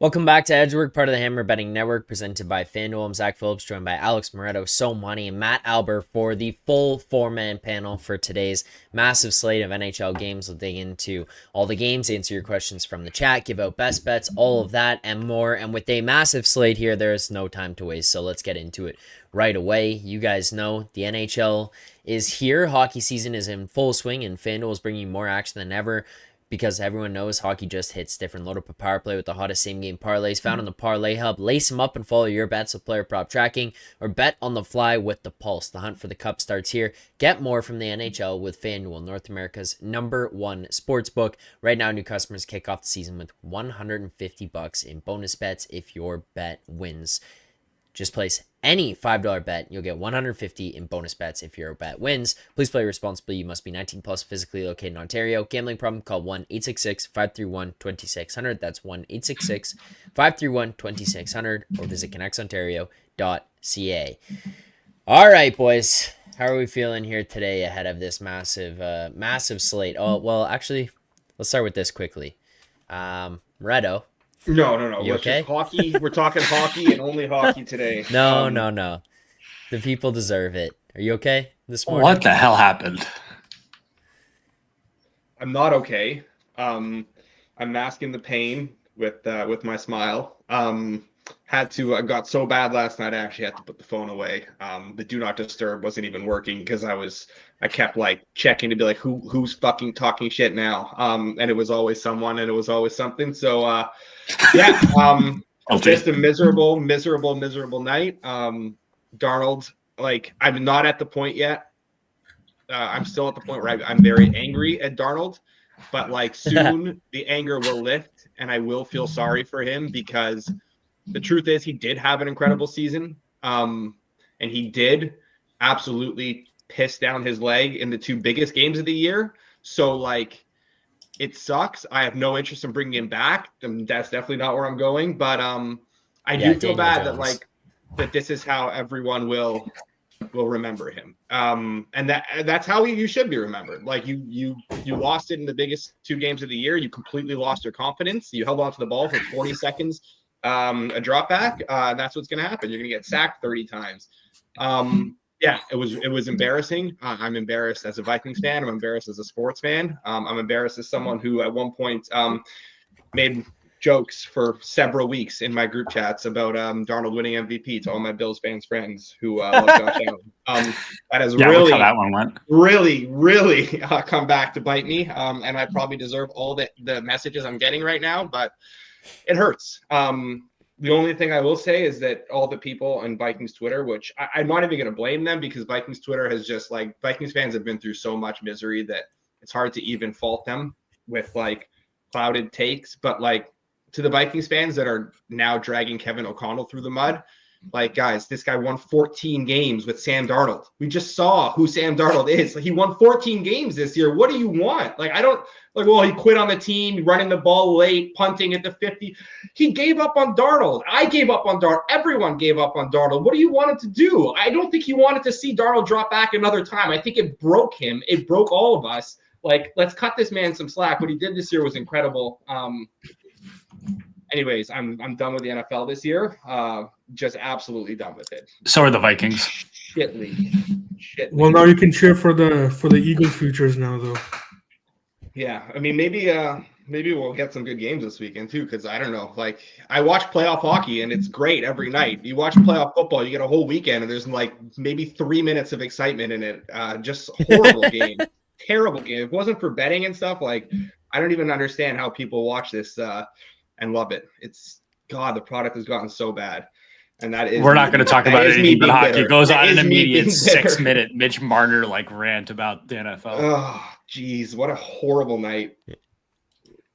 Welcome back to Edgework, part of the Hammer Betting Network, presented by FanDuel. I'm Zack Phillips, joined by Alex Moretto, So Money, and Matt Alber for the full four-man panel for today's massive slate of NHL games. We'll dig into all the games, answer your questions from the chat, give out best bets, all of that and more. And with a massive slate here, there's no time to waste, so let's get into it right away. You guys know the NHL is here. Hockey season is in full swing, and FanDuel is bringing more action than ever, because everyone knows hockey just hits different. Load up a power play with the hottest same-game parlays found on the Parlay Hub. Lace them up and follow your bets with player prop tracking, or bet on the fly with the Pulse. The hunt for the cup starts here. Get more from the NHL with FanDuel, North America's #1 sportsbook. Right now, new customers kick off the season with $150 in bonus bets if your bet wins. Just place any $5 bet. You'll get $150 in bonus bets if your bet wins. Please play responsibly. You must be 18 plus, physically located in Ontario. Gambling problem? Call 1-866-531-2600. That's 1-866-531-2600, or visit connectsontario.ca. All right, boys. How are we feeling here today ahead of this massive slate? Oh, well, actually, let's start with this quickly. Moretto. No. You Let's okay? just hockey. We're talking hockey and only hockey today. No. The people deserve it. Are you okay this morning? What the hell happened? I'm not okay. I'm masking the pain with my smile. I got so bad last night I actually had to put the phone away. The do not disturb wasn't even working because I kept like checking to be like who's fucking talking shit now. And it was always someone and it was always something. So just a miserable night. Darnold, like, I'm not at the point yet. I'm still at the point where I'm very angry at Darnold, but like soon the anger will lift and I will feel sorry for him, because the truth is he did have an incredible season. And he did absolutely piss down his leg in the two biggest games of the year. So like, it sucks. I have no interest in bringing him back. That's definitely not where I'm going. But I do feel bad that this is how everyone will remember him. And that's how you should be remembered. Like you lost it in the biggest two games of the year. You completely lost your confidence. You held on to the ball for 40 seconds, a drop back. That's what's going to happen. You're going to get sacked 30 times. Yeah, it was embarrassing. I'm embarrassed as a Vikings fan. I'm embarrassed as a sports fan. I'm embarrassed as someone who at one point made jokes for several weeks in my group chats about Darnold winning MVP to all my Bills fans friends who love Josh Allen. That has Look how that one went. really come back to bite me. And I probably deserve all the messages I'm getting right now, but it hurts. The only thing I will say is that all the people on Vikings Twitter, which I'm not even going to blame them, because Vikings Twitter has just like, Vikings fans have been through so much misery that it's hard to even fault them with like clouded takes. But like, to the Vikings fans that are now dragging Kevin O'Connell through the mud, like, guys, this guy won 14 games with Sam Darnold. We just saw who Sam Darnold is. Like, he won 14 games this year. What do you want? Like, well, he quit on the team, running the ball late, punting at the 50. He gave up on Darnold. I gave up on Darnold. Everyone gave up on Darnold. What do you want him to do? I don't think he wanted to see Darnold drop back another time. I think it broke him. It broke all of us. Like, let's cut this man some slack. What he did this year was incredible. Anyways, I'm done with the NFL this year. Just absolutely done with it. So are the Vikings. Shit league. Well, now you can cheer for the Eagles futures now, though. Yeah, I mean, maybe we'll get some good games this weekend too, because I don't know. Like, I watch playoff hockey and it's great every night. You watch playoff football, you get a whole weekend, and there's like maybe 3 minutes of excitement in it. Just horrible game, terrible game. If it wasn't for betting and stuff, like, I don't even understand how people watch this and love it. The product has gotten so bad. And that is, we're not going to talk about anything but hockey. Bitter. It goes on an immediate being 6-minute Mitch Marner like rant about the NFL. Oh, geez, what a horrible night.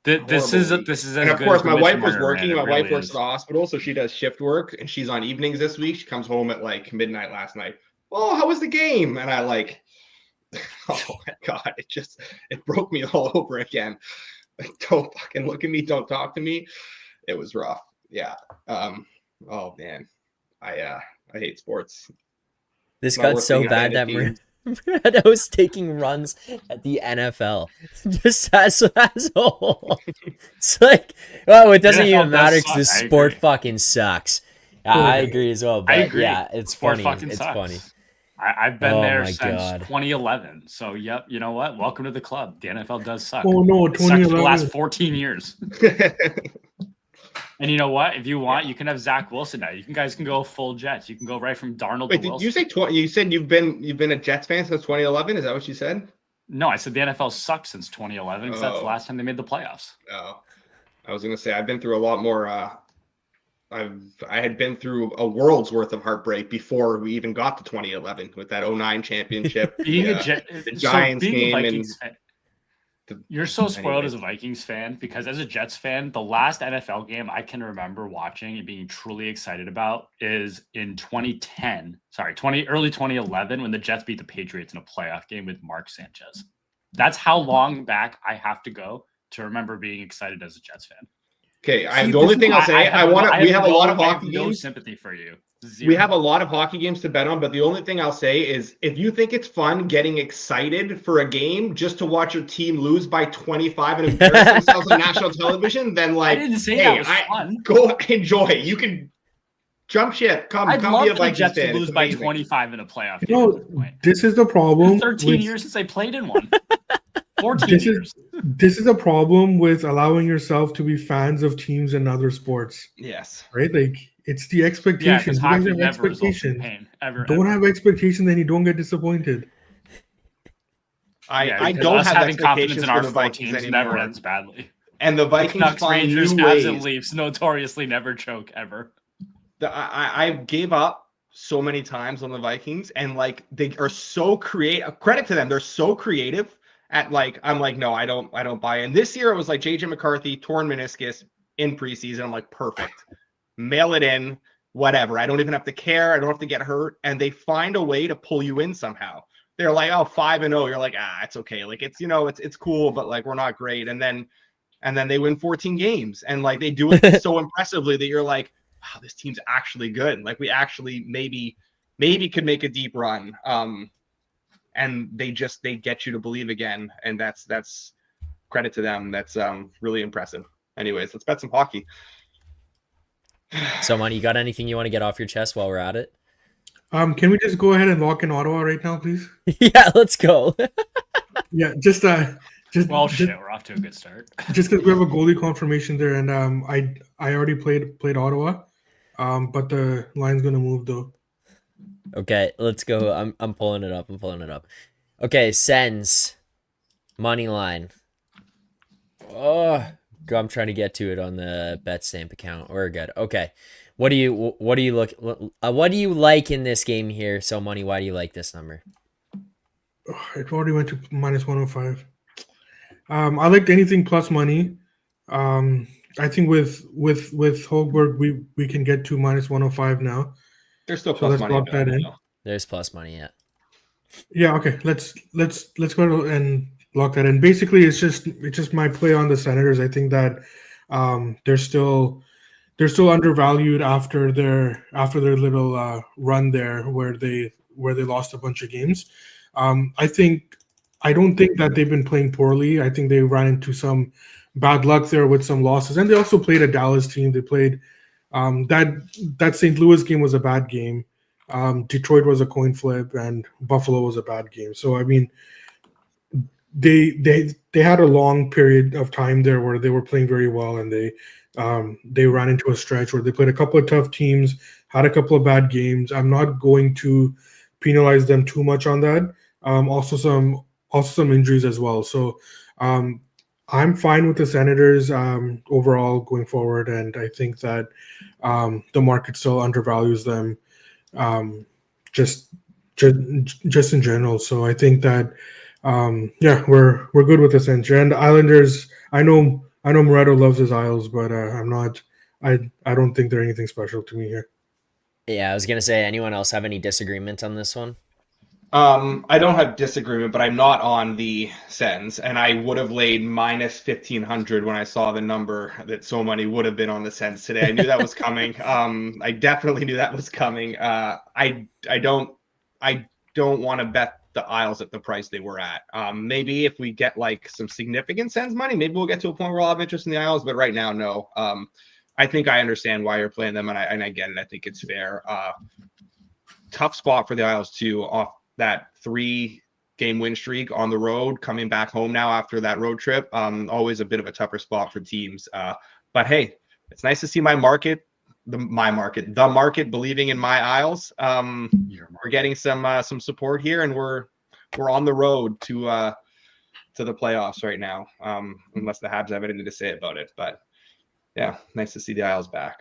This is and of course, my wife was working. My wife works at the hospital, so she does shift work, and she's on evenings this week. She comes home at like midnight last night. Oh, how was the game? And I like, oh my God, it broke me all over again. Like, don't fucking look at me. Don't talk to me. It was rough. Yeah. Oh man, I hate sports. This got so bad that Moretto's taking runs at the NFL. Just as a whole. It's like, well, it doesn't NFL even does matter because suck. this I sport agree. fucking sucks. I agree as well. But I agree. yeah, it's Sport funny. fucking It's sucks. funny. I've been Oh there my since God. 2011. So, yep, you know what? Welcome to the club. The NFL does suck. Oh no, It sucked for the 2011. last 14 years. And you know what? If you want, you can have Zach Wilson now. Guys can go full Jets. You can go right from Darnold Wait, to did Wilson. you say 20? You said you've been a Jets fan since 2011. Is that what you said? No, I said the NFL sucked since 2011 because that's the Oh. last time they made the playoffs. Oh, I was gonna say I've been through a lot more. I had been through a world's worth of heartbreak before we even got to 2011 with that 09 championship. Being the, a Giants being game a Vikings fan, the- you're so spoiled anyways. as a Vikings fan because as a Jets fan, the last NFL game I can remember watching and being truly excited about is in 2010. Sorry, early 2011 when the Jets beat the Patriots in a playoff game with Mark Sanchez. That's how long back I have to go to remember being excited as a Jets fan. Okay, See, the only thing I'll say, we have a lot of I have hockey no games. sympathy for you. We have a lot of hockey games to bet on, but the only thing I'll say is if you think it's fun getting excited for a game just to watch your team lose by 25 and embarrass themselves on national television, then I like, didn't say hey, that was fun. go enjoy. You can jump ship. I'd Come love be a for the Vikings Jets fan. to lose It's by amazing. 25 in a playoff You game. know, at this point. this is the problem. It's 13 with- years since they played in one. 14 This years. This is a problem with allowing yourself to be fans of teams in other sports, Yes. right? Like it's the Yeah, expectations. because you guys hockey have never results in expectations. pain. Ever. Don't have expectations, then you don't get disappointed. I because don't us have having confidence expectations in for our the four Vikings teams anymore. never ends badly. And the The Vikings Canucks, find Rangers, new Avs, ways. and Leafs notoriously never choke ever. I gave up so many times on the Vikings, and like they are so creative. Credit to them, they're so creative. At like, I'm like, no, I don't buy in. This year it was like JJ McCarthy torn meniscus in preseason. I'm like, perfect, mail it in, whatever. I don't even have to care. I don't have to get hurt, and they find a way to pull you in somehow. They're like, oh, 5-0. You're like, it's okay. Like it's it's cool, but like we're not great. And then they win 14 games, and like they do it so impressively that you're like, wow, this team's actually good. Like we actually maybe could make a deep run. And they get you to believe again. And that's credit to them. That's really impressive. Anyways, let's bet some hockey. So, Money, you got anything you want to get off your chest while we're at it? Can we just go ahead and lock in Ottawa right now, please? Yeah, let's go. Yeah, just Well, just, shit, we're off to a good start. just because we have a goalie confirmation there, and I already played Ottawa, but the line's gonna move though. Okay, let's go. I'm pulling it up. Okay, Sens money line. Oh, I'm trying to get to it on the Betstamp account. We're good. Okay, what do you like in this game here? So, Money, why do you like this number? It already went to minus 105. I liked anything plus money. I think with Holberg we can get to minus 105 now. There's still So plus let's money. lock that in. There's plus money, yeah. Yeah, okay. Let's go and lock that in. Basically, it's just my play on the Senators. I think that they're still undervalued after their little run there where they lost a bunch of games. I don't think that they've been playing poorly. I think they ran into some bad luck there with some losses, and they also played a Dallas team. They played that St. Louis game was a bad game. Detroit was a coin flip, and Buffalo was a bad game. So I mean, they had a long period of time there where they were playing very well, and they ran into a stretch where they played a couple of tough teams, had a couple of bad games. I'm not going to penalize them too much on that. Also some injuries as well. So I'm fine with the Senators overall going forward, and I think that the market still undervalues them just in general. So I think that we're good with the Sens. And the Islanders, I know Moretto loves his Isles, but I don't think they're anything special to me here. Yeah, I was gonna say, anyone else have any disagreement on this one? I don't have disagreement, but I'm not on the Sens, and I would have laid minus 1,500 when I saw the number that so many would have been on the Sens today. I knew that was coming. I definitely knew that was coming. I don't want to bet the Isles at the price they were at. Maybe if we get like some significant Sens money, maybe we'll get to a point where I'll have interest in the Isles. But right now, no. I think I understand why you're playing them, and I get it. I think it's fair. Tough spot for the Isles too, off that 3-game win streak on the road, coming back home now after that road trip. Always a bit of a tougher spot for teams. But hey, it's nice to see the market believing in my Isles. We're getting some support here, and we're on the road to the playoffs right now. Unless the Habs have anything to say about it, but yeah, nice to see the Isles back.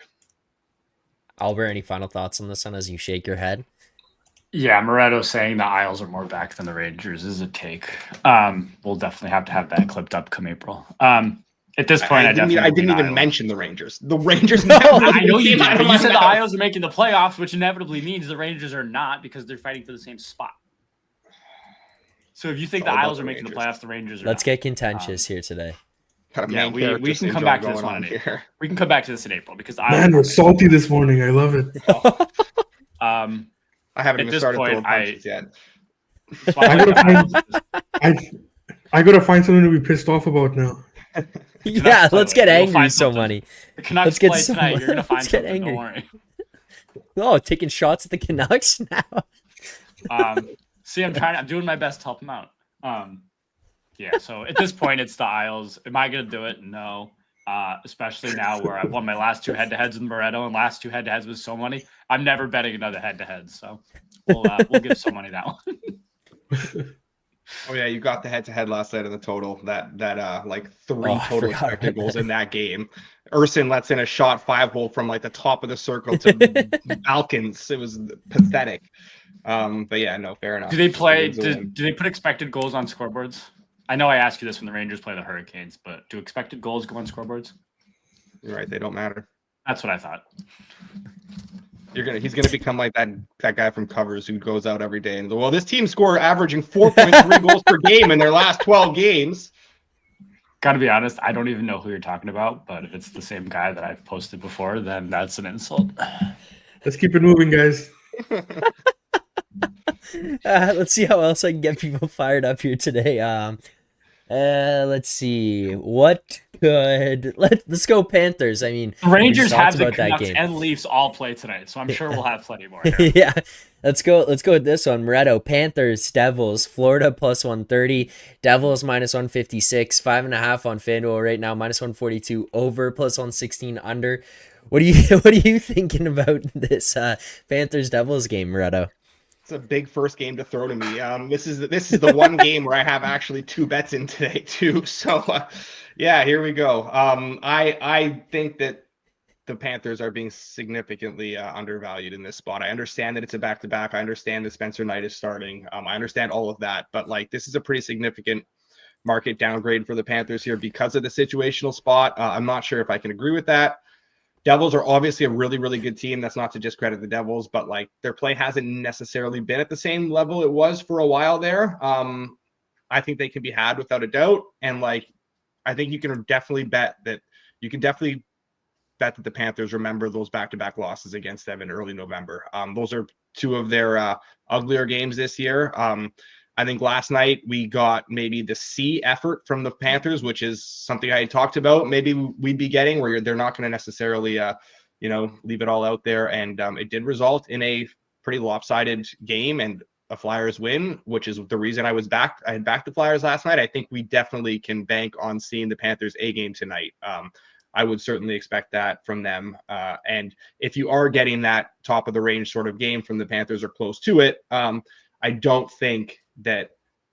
Albert, any final thoughts on this one as you shake your head? Yeah, Moretto saying the Isles are more back than the Rangers is a take. We'll definitely have that clipped up come April. At this point, I didn't even mention the Rangers. The Rangers. I know you did. But you said the Isles are making the playoffs, which inevitably means the Rangers are not because they're fighting for the same spot. So if you think the Isles are making the playoffs, the Rangers are. Let's get contentious here today. Yeah, we can come back to this one in April. We can come back to this in April because we're salty this morning. I love it. I haven't even started throwing punches yet. I gotta find something to be pissed off about now. Yeah, let's get angry. So money. The Canucks play tonight. You're gonna find something. Angry. Don't worry. Oh, taking shots at the Canucks now. See, I'm doing my best to help them out. Yeah, so at this point, it's the Isles. Am I going to do it? No. Especially now where I've won my last 2 head-to-heads in Moretto and last 2 head-to-heads with so money. I'm never betting another head-to-head, so we'll give so money that one. Oh yeah, you got the head-to-head last night in the total. That like 3 total expected goals in that game. Urson lets in a shot 5-hole from like the top of the circle to Balkans. It was pathetic. But yeah, no, fair enough. Do they play? Do they put expected goals on scoreboards? I know I asked you this when the Rangers play the Hurricanes, but do expected goals go on scoreboards? You're right, they don't matter. That's what I thought. He's gonna become like that guy from Covers who goes out every day and goes, well, this team scored averaging 4.3 goals per game in their last 12 games. Gotta be honest, I don't even know who you're talking about, but if it's the same guy that I've posted before, then that's an insult. Let's keep it moving, guys. Let's see how else I can get people fired up here today. Let's see. Let's go Panthers. I mean, Rangers have the Canucks and Leafs all play tonight, so I'm sure we'll have plenty more here. Yeah. Let's go with this one. Moretto, Panthers, Devils, Florida plus 130, Devils minus 156, 5.5 on FanDuel right now, minus 142, over plus 116 under. What are you thinking about this Panthers Devils game, Moretto? It's a big first game to throw to me. This is the one game where I have actually 2 bets in today too. So yeah, here we go. I think that the Panthers are being significantly undervalued in this spot. I understand that it's a back-to-back. I understand that Spencer Knight is starting. I understand all of that, but like this is a pretty significant market downgrade for the Panthers here because of the situational spot. I'm not sure if I can agree with that. Devils are obviously a really, really good team. That's not to discredit the Devils, but like their play hasn't necessarily been at the same level it was for a while there. I think they can be had without a doubt. And like, I think you can definitely bet that the Panthers remember those back-to-back losses against them in early November. Those are 2 of their uglier games this year. I think last night we got maybe the C effort from the Panthers, which is something I talked about. Maybe we'd be getting where they're not going to necessarily, leave it all out there. And it did result in a pretty lopsided game and a Flyers win, which is the reason I had backed the Flyers last night. I think we definitely can bank on seeing the Panthers A game tonight. I would certainly expect that from them. And if you are getting that top of the range sort of game from the Panthers or close to it, I don't think that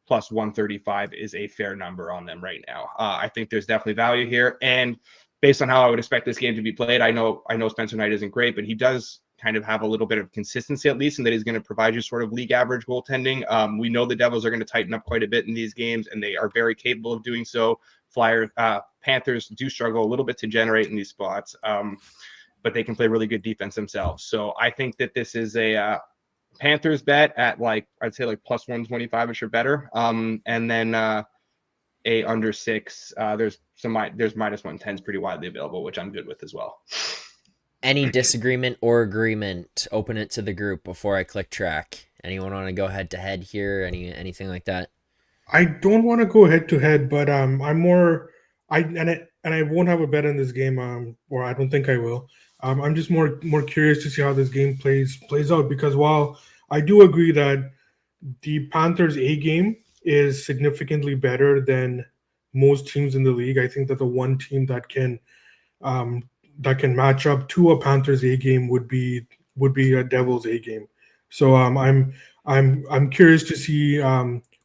plus 135 is a fair number on them right now. I think there's definitely value here. And based on how I would expect this game to be played, I know Spencer Knight isn't great, but he does kind of have a little bit of consistency at least, and that he's going to provide you sort of league average goaltending. We know the Devils are going to tighten up quite a bit in these games, and they are very capable of doing so. Panthers do struggle a little bit to generate in these spots, but they can play really good defense themselves. So I think that this is a Panthers bet at I'd say plus 125ish or better. And then a under 6. There's minus 110s pretty widely available, which I'm good with as well. Any disagreement or agreement? Open it to the group before I click track. Anyone want to go head to head here? Anything like that? I don't want to go head to head, but I'm more I won't have a bet in this game, or I don't think I will. I'm just more curious to see how this game plays out, because while I do agree that the Panthers A game is significantly better than most teams in the league, I think that the one team um, that can match up to a Panthers A game would be a Devils A game. So I'm curious to see.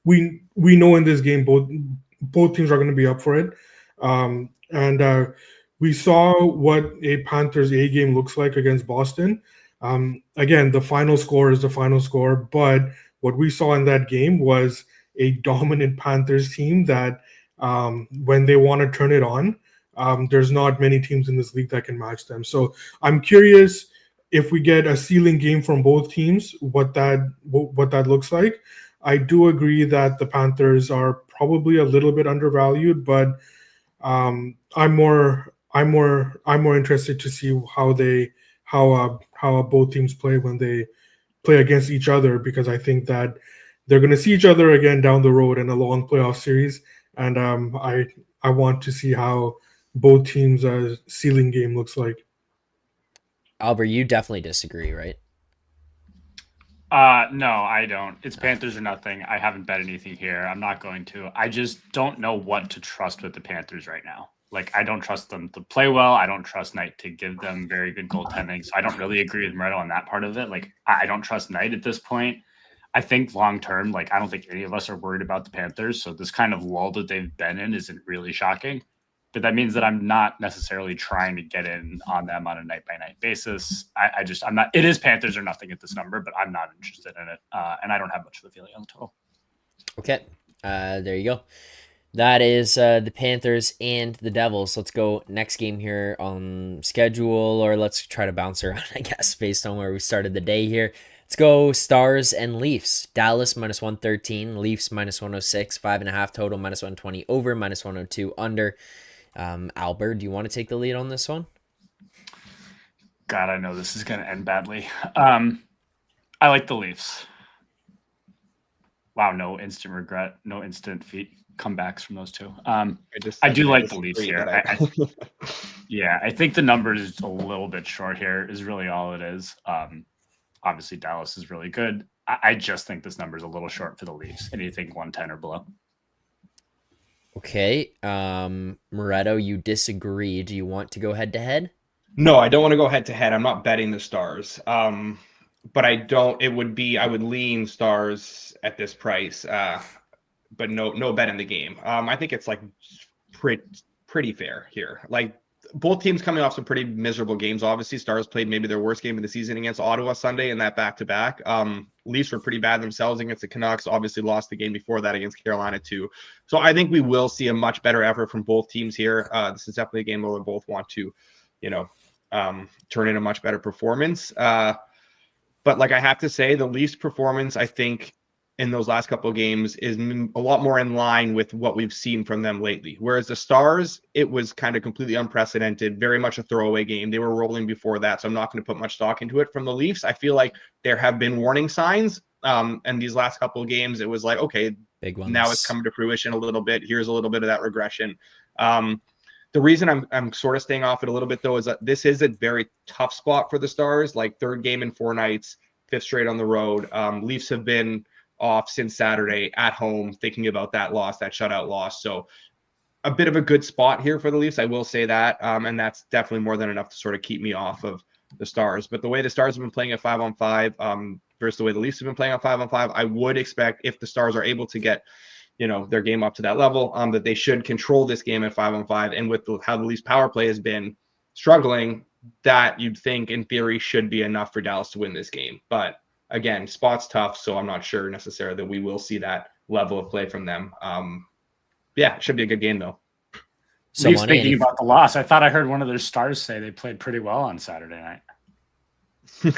We know in this game both teams are going to be up for it, and we saw what a Panthers A game looks like against Boston. Again, the final score is the final score, but what we saw in that game was a dominant Panthers team that, when they want to turn it on, there's not many teams in this league that can match them. So I'm curious if we get a ceiling game from both teams, what that looks like. I do agree that the Panthers are probably a little bit undervalued, but I'm more interested to see how both teams play when they play against each other, because I think that they're going to see each other again down the road in a long playoff series, and I want to see how both teams' ceiling game looks like. Albert, you definitely disagree, right? No, I don't. It's Panthers or nothing. I haven't bet anything here. I'm not going to. I just don't know what to trust with the Panthers right now. Like, I don't trust them to play well. I don't trust Knight to give them very good goaltending. So I don't really agree with Moretto on that part of it. Like, I don't trust Knight at this point. I think long term, like, I don't think any of us are worried about the Panthers. So this kind of lull that they've been in isn't really shocking. But that means that I'm not necessarily trying to get in on them on a night by night basis. I'm not. It is Panthers or nothing at this number, but I'm not interested in it, and I don't have much of a feeling on the total. Okay, there you go. That is the Panthers and the Devils. Let's go next game here on schedule, or let's try to bounce around, I guess, based on where we started the day here. Let's go Stars and Leafs. Dallas minus 113, Leafs minus 106, 5.5 total, minus 120 over, minus 102 under. Albert, do you want to take the lead on this one? God, I know this is going to end badly. I like the Leafs. Wow, no instant regret, no instant comebacks from those two. I do like the Leafs here. Yeah, I think the number is a little bit short here is really all it is. Obviously, Dallas is really good. I just think this number is a little short for the Leafs. Anything 110 or below. Okay, Moretto, you disagree. Do you want to go head to head? No, I don't want to go head to head. I'm not betting the Stars. But I would lean Stars at this price. But no bet in the game. I think it's like pretty fair here. Like, both teams coming off some pretty miserable games. Obviously, Stars played maybe their worst game of the season against Ottawa Sunday in that back-to-back. Leafs were pretty bad themselves against the Canucks. Obviously lost the game before that against Carolina too. So I think we will see a much better effort from both teams here. This is definitely a game where we both want to, turn in a much better performance. But like, I have to say, the Leafs performance, I think, in those last couple of games is a lot more in line with what we've seen from them lately. Whereas the Stars, it was kind of completely unprecedented, very much a throwaway game. They were rolling before that, so I'm not going to put much stock into it. From the Leafs, I feel like there have been warning signs. And these last couple of games, it was like, okay, big ones. Now it's coming to fruition a little bit. Here's a little bit of that regression. The reason I'm sort of staying off it a little bit, though, is that this is a very tough spot for the Stars, like third game in 4 nights, fifth straight on the road. Leafs have been off since Saturday at home, thinking about that shutout loss. So a bit of a good spot here for the Leafs, I will say that. And that's definitely more than enough to sort of keep me off of the Stars. But the way the Stars have been playing at 5-on-5 versus the way the Leafs have been playing on 5-on-5, I would expect, if the Stars are able to get, their game up to that level, that they should control this game at 5-on-5. And with how the Leafs power play has been struggling, that you'd think in theory should be enough for Dallas to win this game. But again, spot's tough, so I'm not sure necessarily that we will see that level of play from them. Yeah, it should be a good game, though. So thinking about the loss, I thought I heard one of their stars say they played pretty well on Saturday night. Dude,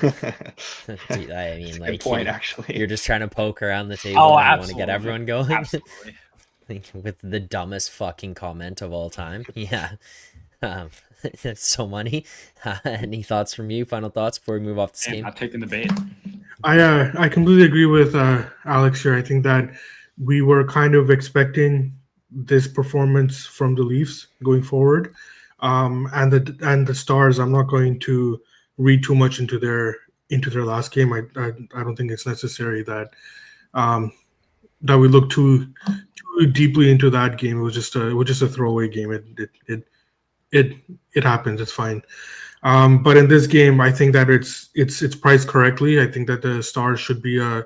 I mean, That's a like, good point, actually. You're just trying to poke around the table. Oh, and you want to get everyone going. Absolutely. With the dumbest fucking comment of all time. Yeah. So money. Any thoughts from you? Final thoughts before we move off this Hey, game? not taking the bait. I completely agree with Alex here. I think that we were kind of expecting this performance from the Leafs going forward, and the Stars. I'm not going to read too much into their last game. I don't think it's necessary that um, that we look too deeply into that game. It was just a throwaway game. It it happens. It's fine. But in this game, I think that it's priced correctly. I think that the Stars should be a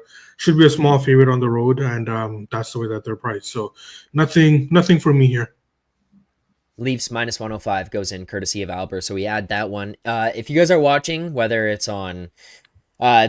small favorite on the road, and that's the way that they're priced. So nothing for me here. Leafs minus 105 goes in courtesy of Alber, so we add that one. If you guys are watching, whether it's on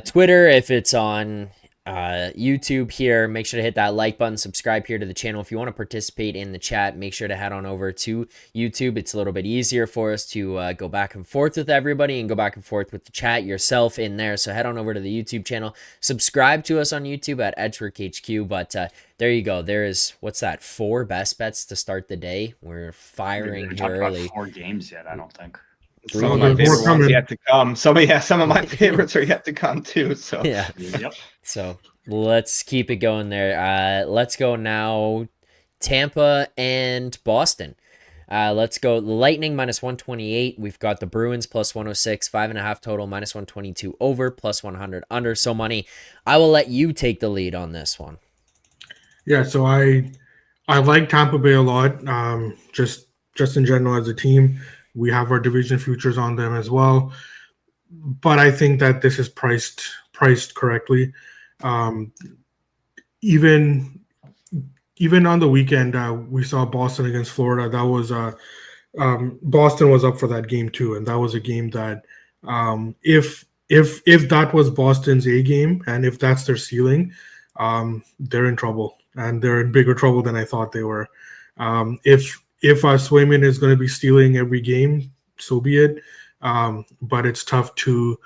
Twitter, if it's on YouTube here, make sure to hit that like button, subscribe here to the channel. If you want to participate in the chat, make sure to head on over to YouTube. It's a little bit easier for us to go back and forth with everybody and go back and forth with the chat yourself in there. So head on over to the YouTube channel, subscribe to us on YouTube at Edgework HQ. But there you go. There is, what's that, 4 best bets to start the day. We're firing here early. 4 games yet, I don't think. Some of my There's more favorite ones coming. yet to come. Some of my favorites are yet to come too. So Yeah. Yep. So let's keep it going there. Let's go now. Tampa and Boston. Let's go Lightning minus 128. We've got the Bruins plus 106, 5.5 total, minus 122 over, plus 100 under. So money. I will let you take the lead on this one. Yeah, so I like Tampa Bay a lot. Just in general as a team, we have our division futures on them as well. But I think that this is priced correctly. Even on the weekend, we saw Boston against Florida. That was Boston was up for that game too, and that was a game that if that was Boston's A game and if that's their ceiling, they're in trouble, and they're in bigger trouble than I thought they were. If Swayman is going to be stealing every game, so be it. But it's tough to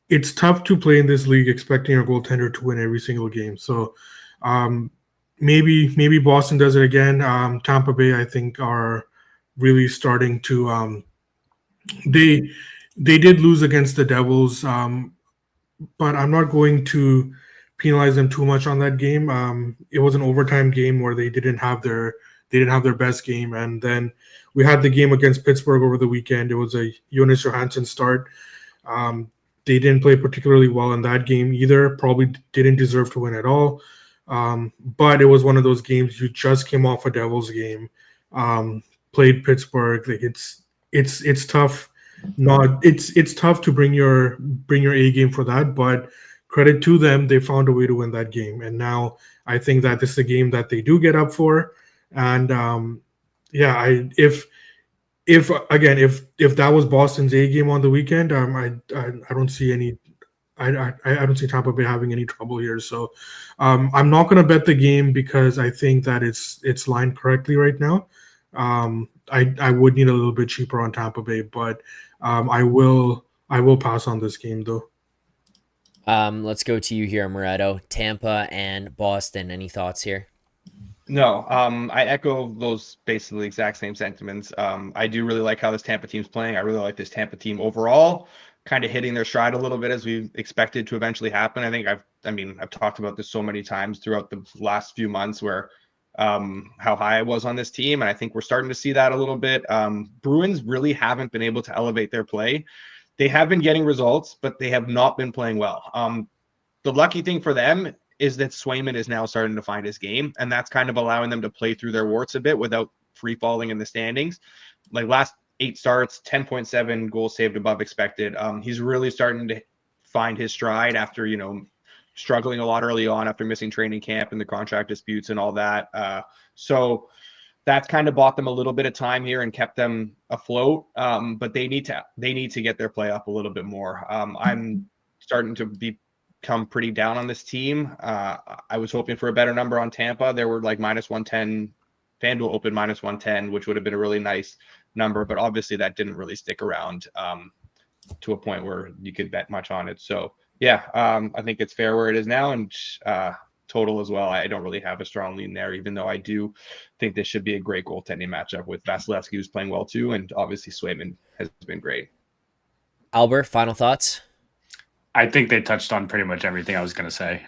play in this league expecting a goaltender to win every single game. So maybe Boston does it again. Tampa Bay, I think, are really starting to. They did lose against the Devils, but I'm not going to penalize them too much on that game. It was an overtime game where they didn't have their best game, and then we had the game against Pittsburgh over the weekend. It was a Jonas Johansson start. They didn't play particularly well in that game either. Probably didn't deserve to win at all. But it was one of those games you just came off a Devils game, played Pittsburgh. Like it's tough. It's tough to bring your A game for that. But credit to them, they found a way to win that game. And now I think that this is a game that they do get up for. And if that was Boston's A game on the weekend, I don't see any. I don't see Tampa Bay having any trouble here. So I'm not going to bet the game because I think that it's lined correctly right now. I would need a little bit cheaper on Tampa Bay, but I will pass on this game though. Let's go to you here, Moretto. Tampa and Boston. Any thoughts here? no, I echo those basically exact same sentiments. I do really like how this Tampa team's playing. I really like this Tampa team overall, kind of hitting their stride a little bit as we expected to eventually happen. I think I've talked about this so many times throughout the last few months where how high I was on this team, and I think we're starting to see that a little bit. Bruins really haven't been able to elevate their play. They have been getting results, but they have not been playing well. The lucky thing for them is that Swayman is now starting to find his game, and that's kind of allowing them to play through their warts a bit without free falling in the standings. Like last 8 starts, 10.7 goals saved above expected. He's really starting to find his stride after, struggling a lot early on after missing training camp and the contract disputes and all that. So that's kind of bought them a little bit of time here and kept them afloat. But they need to get their play up a little bit more. I'm starting to become pretty down on this team. I was hoping for a better number on Tampa. There were like minus 110, FanDuel open minus 110, which would have been a really nice number, but obviously that didn't really stick around to a point where you could bet much on it. So yeah, I think it's fair where it is now, and total as well. I don't really have a strong lean there, even though I do think this should be a great goaltending matchup with Vasilevsky, who's playing well too, and obviously Swayman has been great. Albert, final thoughts? I think they touched on pretty much everything I was going to say.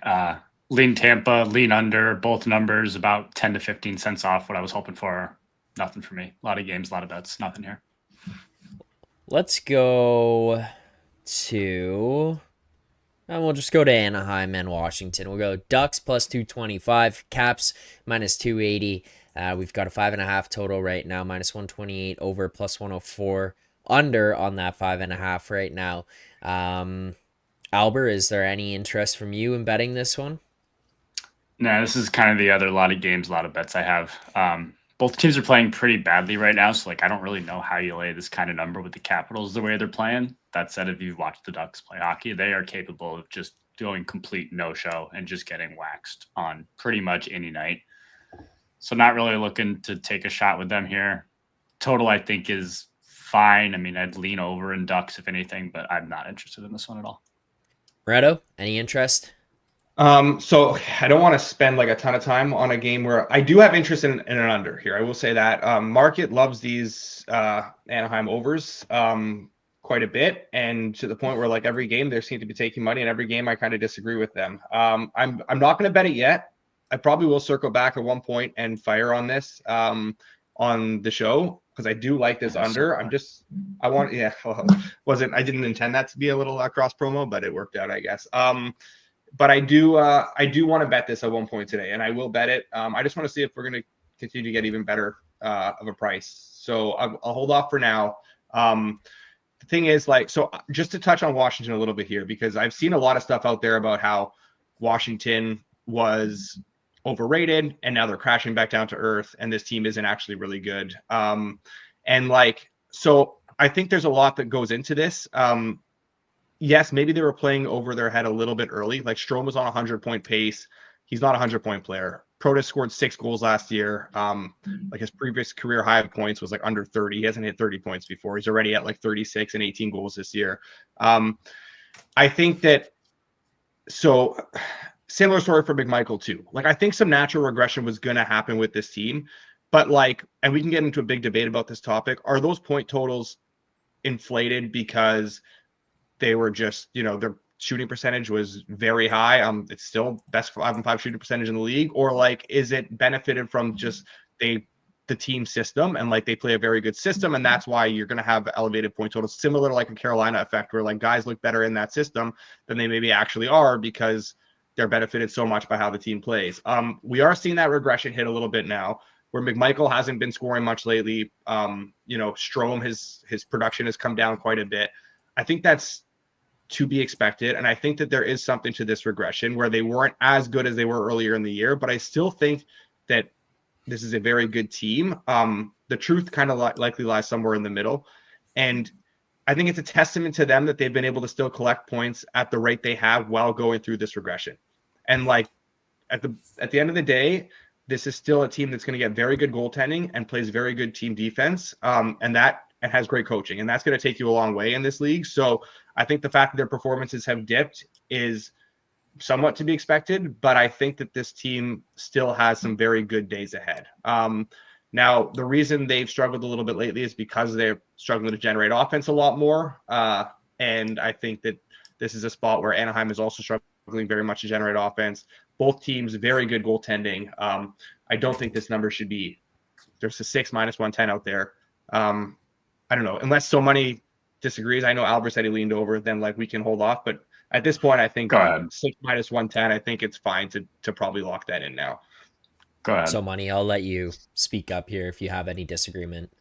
Lean Tampa, lean under, both numbers about 10 to 15 cents off what I was hoping for. Nothing for me. A lot of games, a lot of bets, nothing here. Let's go to... And we'll just go to Anaheim and Washington. We'll go Ducks plus 225, Caps minus 280. We've got a 5.5 total right now, minus 128 over plus 104 under on that 5.5 right now. Albert, is there any interest from you in betting this one? No, this is kind of the other lot of games, a lot of bets I have. Both teams are playing pretty badly right now, so I don't really know how you lay this kind of number with the Capitals the way they're playing. That said, if you've watched the Ducks play hockey, they are capable of just going complete no-show and just getting waxed on pretty much any night. So not really looking to take a shot with them here. Total, I think, is fine. I mean, I'd lean over in Ducks if anything, but I'm not interested in this one at all. Moretto, any interest? So I don't want to spend a ton of time on a game where I do have interest in an under here. I will say that market loves these Anaheim overs quite a bit, and to the point where every game they seem to be taking money, and every game I kind of disagree with them. I'm not going to bet it yet. I probably will circle back at one point and fire on this on the show because I do like this under. I didn't intend that to be a little cross promo, but it worked out, I guess. But I do want to bet this at one point today, and I will bet it. I just want to see if we're going to continue to get even better of a price. So I'll hold off for now. The thing is, so just to touch on Washington a little bit here, because I've seen a lot of stuff out there about how Washington was overrated, and now they're crashing back down to earth, and this team isn't actually really good. So I think there's a lot that goes into this. Yes, maybe they were playing over their head a little bit early. Strome was on a 100-point pace. He's not a 100-point player. Protas scored 6 goals last year. His previous career high of points was under 30. He hasn't hit 30 points before. He's already at 36 and 18 goals this year. I think that similar story for McMichael too. I think some natural regression was going to happen with this team, but and we can get into a big debate about this topic. Are those point totals inflated because they were just, their shooting percentage was very high? It's still best 5-on-5 shooting percentage in the league, or is it benefited from just the team system and they play a very good system, and that's why you're going to have elevated point totals, similar to a Carolina effect where guys look better in that system than they maybe actually are because they're benefited so much by how the team plays. We are seeing that regression hit a little bit now, where McMichael hasn't been scoring much lately. Strome, his production has come down quite a bit. I think that's to be expected, and I think that there is something to this regression where they weren't as good as they were earlier in the year, but I still think that this is a very good team. The truth kind of likely lies somewhere in the middle, and I think it's a testament to them that they've been able to still collect points at the rate they have while going through this regression. And at the end of the day, this is still a team that's going to get very good goaltending and plays very good team defense, and has great coaching, and that's going to take you a long way in this league. So I think the fact that their performances have dipped is somewhat to be expected, but I think that this team still has some very good days ahead. Now, the reason they've struggled a little bit lately is because they're struggling to generate offense a lot more, and I think that this is a spot where Anaheim is also struggling very much to generate offense. Both teams, very good goaltending. I don't think this number should be – there's a 6 minus 110 out there. I don't know, unless so many disagrees. I know Albert said he leaned over, then we can hold off. But at this point, I think 6 minus 110, I think it's fine to probably lock that in now. Go ahead. So, Money, I'll let you speak up here if you have any disagreement.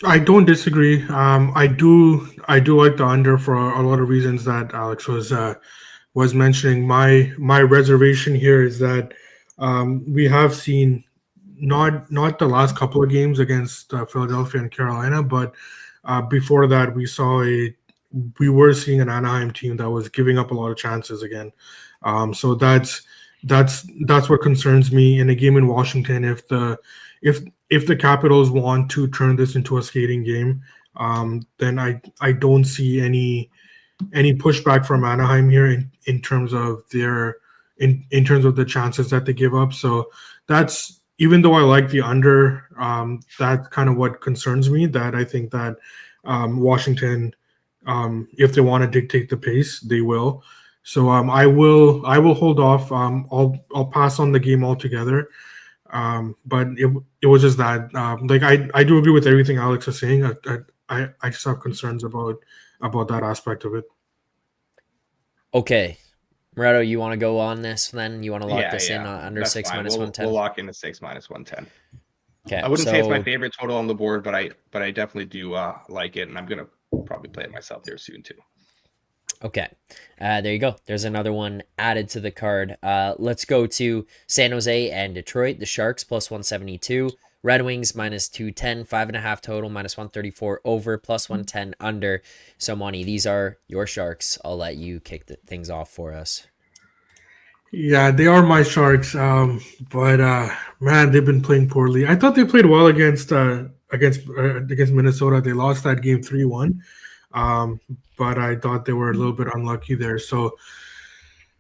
I don't disagree. I do like the under for a lot of reasons that Alex was mentioning. My reservation here is that we have seen not the last couple of games against Philadelphia and Carolina, but before that we were seeing an Anaheim team that was giving up a lot of chances again. So that's what concerns me in a game in Washington. If the Capitals want to turn this into a skating game, then I don't see any pushback from Anaheim here in terms of their in terms of the chances that they give up. So that's, even though I like the under, that's kind of what concerns me. That I think that Washington, if they want to dictate the pace, they will. So I will hold off. I'll pass on the game altogether. But it was just that, like, I do agree with everything Alex is saying. I just have concerns about that aspect of it. Okay. Moretto, you want to go on this then? You want to lock this in under that's 6 fine. minus We'll 110? lock into 6 minus 110. Okay. I wouldn't say it's my favorite total on the board, but I definitely do like it, and I'm gonna probably play it myself here soon too. Okay. There you go. There's another one added to the card. Let's go to San Jose and Detroit. The Sharks plus 172. Red Wings minus 210. 5.5 total, minus 134 over, plus 110 under. So, Monty, these are your Sharks. I'll let you kick things off for us. Yeah, they are my Sharks. But man, they've been playing poorly. I thought they played well against Minnesota. They lost that game 3-1. But I thought they were a little bit unlucky there. So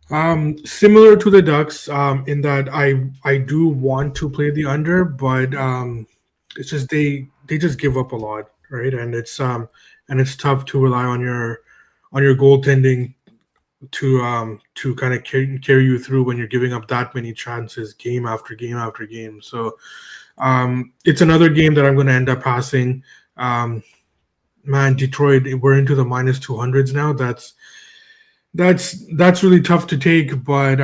similar to the Ducks, in that I do want to play the under, but it's just they just give up a lot, right? And it's tough to rely on your goaltending to kind of carry you through when you're giving up that many chances game after game after game. So it's another game that I'm going to end up passing. Man, Detroit, we're into the minus 200s now. That's really tough to take, but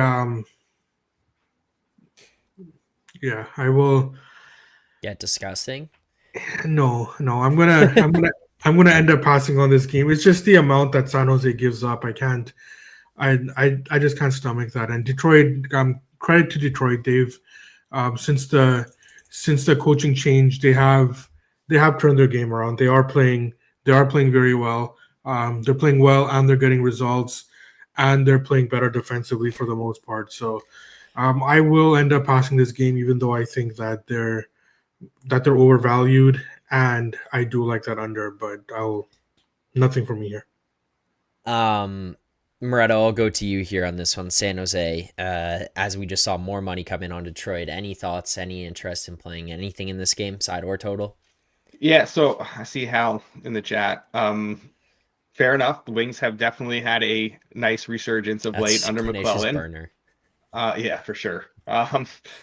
yeah, I will. Yeah, disgusting. No, I'm gonna end up passing on this game. It's just the amount that San Jose gives up. I can't. I just can't stomach that. And Detroit, credit to Detroit. They've since the coaching change, they have turned their game around. They are playing very well. They're playing well and they're getting results, and they're playing better defensively for the most part. So I will end up passing this game, even though I think that they're overvalued, and I do like that under, but nothing for me here. Moretto, I'll go to you here on this one. San Jose, as we just saw more money come in on Detroit. Any thoughts, any interest in playing anything in this game, side or total? Yeah, so I see Hal in the chat. Fair enough. The Wings have definitely had a nice resurgence of late under McClellan. Burner. Yeah, for sure.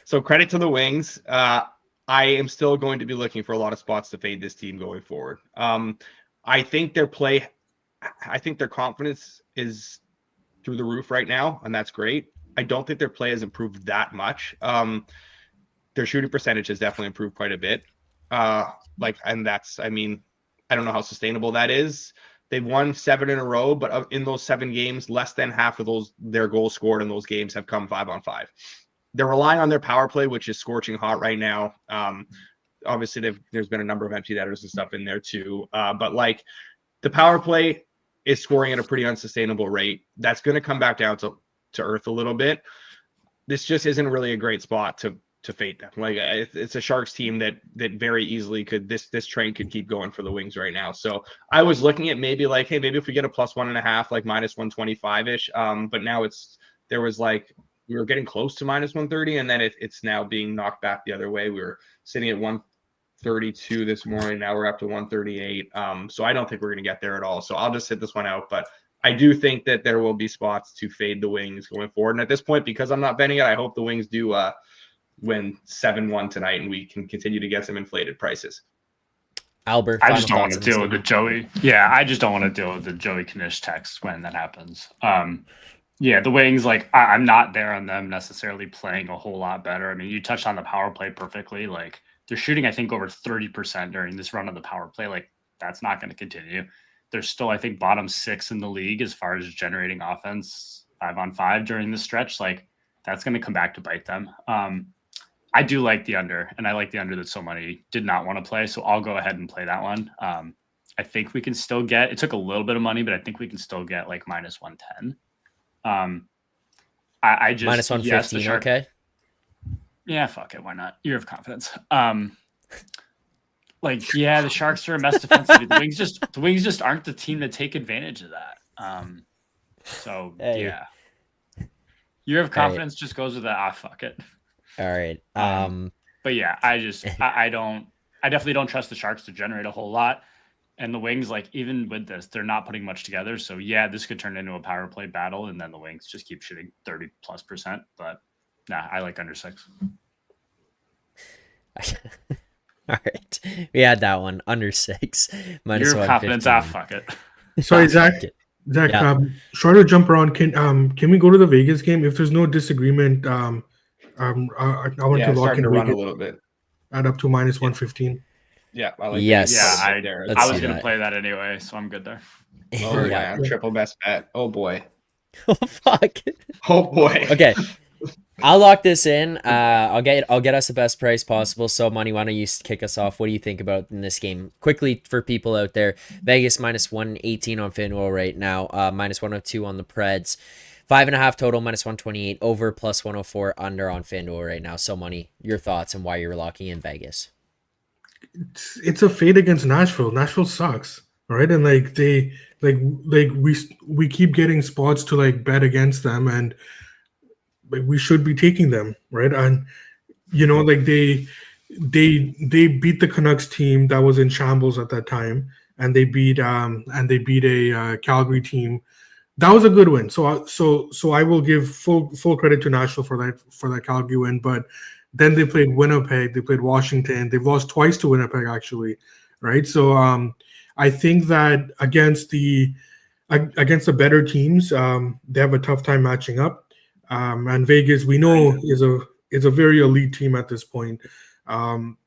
So credit to the Wings. I am still going to be looking for a lot of spots to fade this team going forward. I think their confidence is through the roof right now, and that's great. I don't think their play has improved that much. Their shooting percentage has definitely improved quite a bit. And that's, I mean, I don't know how sustainable that is. They've won 7 in a row, but in those 7 games, less than half of their goals scored in those games have come 5-on-5. They're relying on their power play, which is scorching hot right now. Obviously, there's been a number of empty netters and stuff in there too. But like the power play is scoring at a pretty unsustainable rate. That's going to come back down to earth a little bit. This just isn't really a great spot to fade them. Like it's a Sharks team that very easily could, this train could keep going for the Wings right now. So I was looking at maybe like, hey, maybe if we get a +1.5, like minus 125-ish. But now we were getting close to minus 130, and then it's now being knocked back the other way. We were sitting at 132 this morning. Now we're up to 138. So I don't think we're going to get there at all. So I'll just sit this one out. But I do think that there will be spots to fade the Wings going forward. And at this point, because I'm not betting it, I hope the Wings do win 7-1 tonight, and we can continue to get some inflated prices. Alber, I just don't want to deal with the Joey. Yeah, I just don't want to deal with the Joey Knish text when that happens. Yeah, the Wings, like I'm not there on them necessarily playing a whole lot better. I mean, you touched on the power play perfectly. Like they're shooting, I think, over 30% during this run of the power play. Like that's not going to continue. They're still, I think, bottom 6 in the league as far as generating offense 5-on-5 during the stretch. Like that's going to come back to bite them. I do like the under, and I like the under that so many did not want to play. So I'll go ahead and play that one. I think we can still get, it took a little bit of money, but I think we can still get like minus 110. I just minus 115. Yes, okay. Yeah, fuck it. Why not? Year of confidence. The Sharks are a mess defensively. The Wings just aren't the team to take advantage of that. Yeah. Year of confidence just goes with that. Fuck it. All right. But yeah, I definitely don't trust the Sharks to generate a whole lot. And the Wings, like, even with this, they're not putting much together. So yeah, this could turn into a power play battle, and then the Wings just keep shooting 30+%. But nah, I like under 6. All right. We had that one under 6. Minus Year of confidence. 115. Fuck it. Sorry, Zach. Zach, Yeah. sorry to jump around. Can we go to the Vegas game if there's no disagreement? I want to lock starting in to run a Vegas, little bit. add up to minus 115. Yeah, I like Yes. Yeah, Let's I was do going to that. play that anyway, so I'm good there. Oh Yeah. yeah, triple best bet. Oh boy. Oh, fuck. Oh boy. Okay. I'll lock this in. I'll get us the best price possible. So, Money, why don't you kick us off? What do you think about in this game? Quickly for people out there, Vegas minus 118 on FanDuel right now, minus 102 on the Preds. 5.5 total, minus 128 over, plus 104 under on FanDuel right now. So, Money, your thoughts and why you're locking in Vegas? It's a fade against Nashville. Nashville sucks, right? And like we keep getting spots to like bet against them, and like we should be taking them, right? And like they beat the Canucks team that was in shambles at that time, and they beat a Calgary team. That was a good win. So I will give full credit to Nashville for that Calgary win. But then they played Winnipeg, they played Washington. They've lost twice to Winnipeg actually, right? So I think that against the better teams, they have a tough time matching up. And Vegas, we know, is a very elite team at this point. And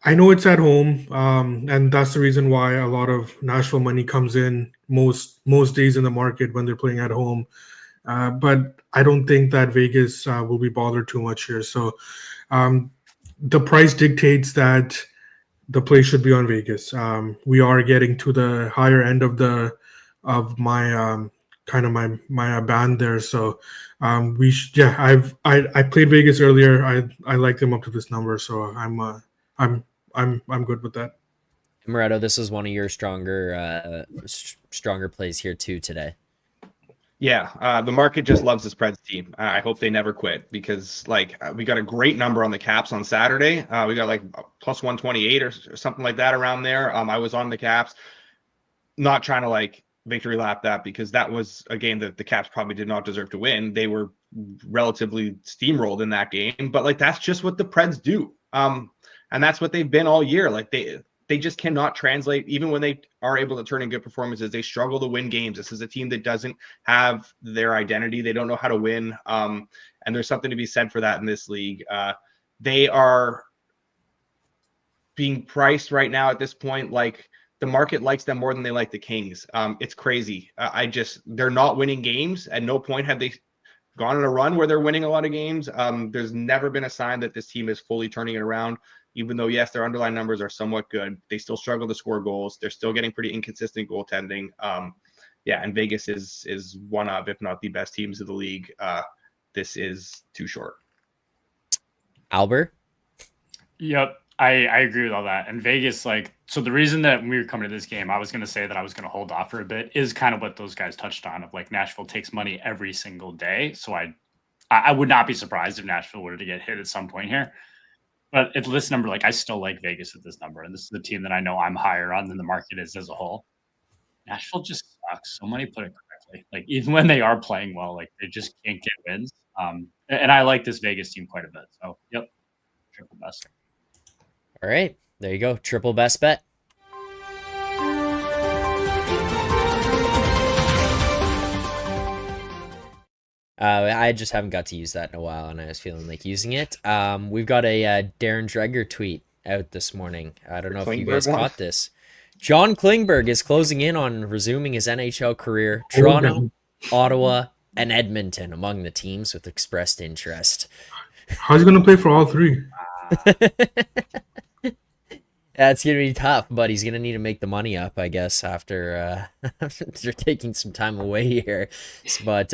I know it's at home, and that's the reason why a lot of Nashville money comes in most days in the market when they're playing at home. But I don't think that Vegas will be bothered too much here. So the price dictates that the play should be on Vegas. We are getting to the higher end of my kind of my band there. So I played Vegas earlier. I liked them up to this number, so I'm good with that. Moretto, this is one of your stronger plays here too today. Yeah, the market just loves the spreads team. I hope they never quit because we got a great number on the Caps on Saturday. We got like plus 128 or something like that around there. I was on the Caps, not trying to victory lap that because that was a game that the Caps probably did not deserve to win. They were relatively steamrolled in that game, but that's just what the Preds do. And that's what they've been all year. They just cannot translate. Even when they are able to turn in good performances, they struggle to win games. This is a team that doesn't have their identity. They don't know how to win. And there's something to be said for that in this league. They are being priced right now at this point like the market likes them more than they like the Kings. It's crazy. They're not winning games. At no point have they gone on a run where they're winning a lot of games. There's never been a sign that this team is fully turning it around. Even though, yes, their underlying numbers are somewhat good, they still struggle to score goals. They're still getting pretty inconsistent goaltending. And Vegas is one of, if not the best teams of the league. This is too short. Alber? Yep, I agree with all that. And Vegas, so the reason that we were coming to this game, I was going to say that I was going to hold off for a bit, is kind of what those guys touched on of Nashville takes money every single day. So I would not be surprised if Nashville were to get hit at some point here. But at this number, I still like Vegas at this number. And this is the team that I know I'm higher on than the market is as a whole. Nashville just sucks. Somebody put it correctly. Even when they are playing well, they just can't get wins. And I like this Vegas team quite a bit. So, yep, triple best. All right. There you go. Triple best bet. I just haven't got to use that in a while, and I was feeling like using it. We've got a Darren Dreger tweet out this morning. I don't know if you guys caught this. John Klingberg is closing in on resuming his NHL career. Toronto, Ottawa, and Edmonton among the teams with expressed interest. How's he going to play for all three? Yeah, it's gonna be tough, but he's gonna need to make the money up, I guess, after after taking some time away here. But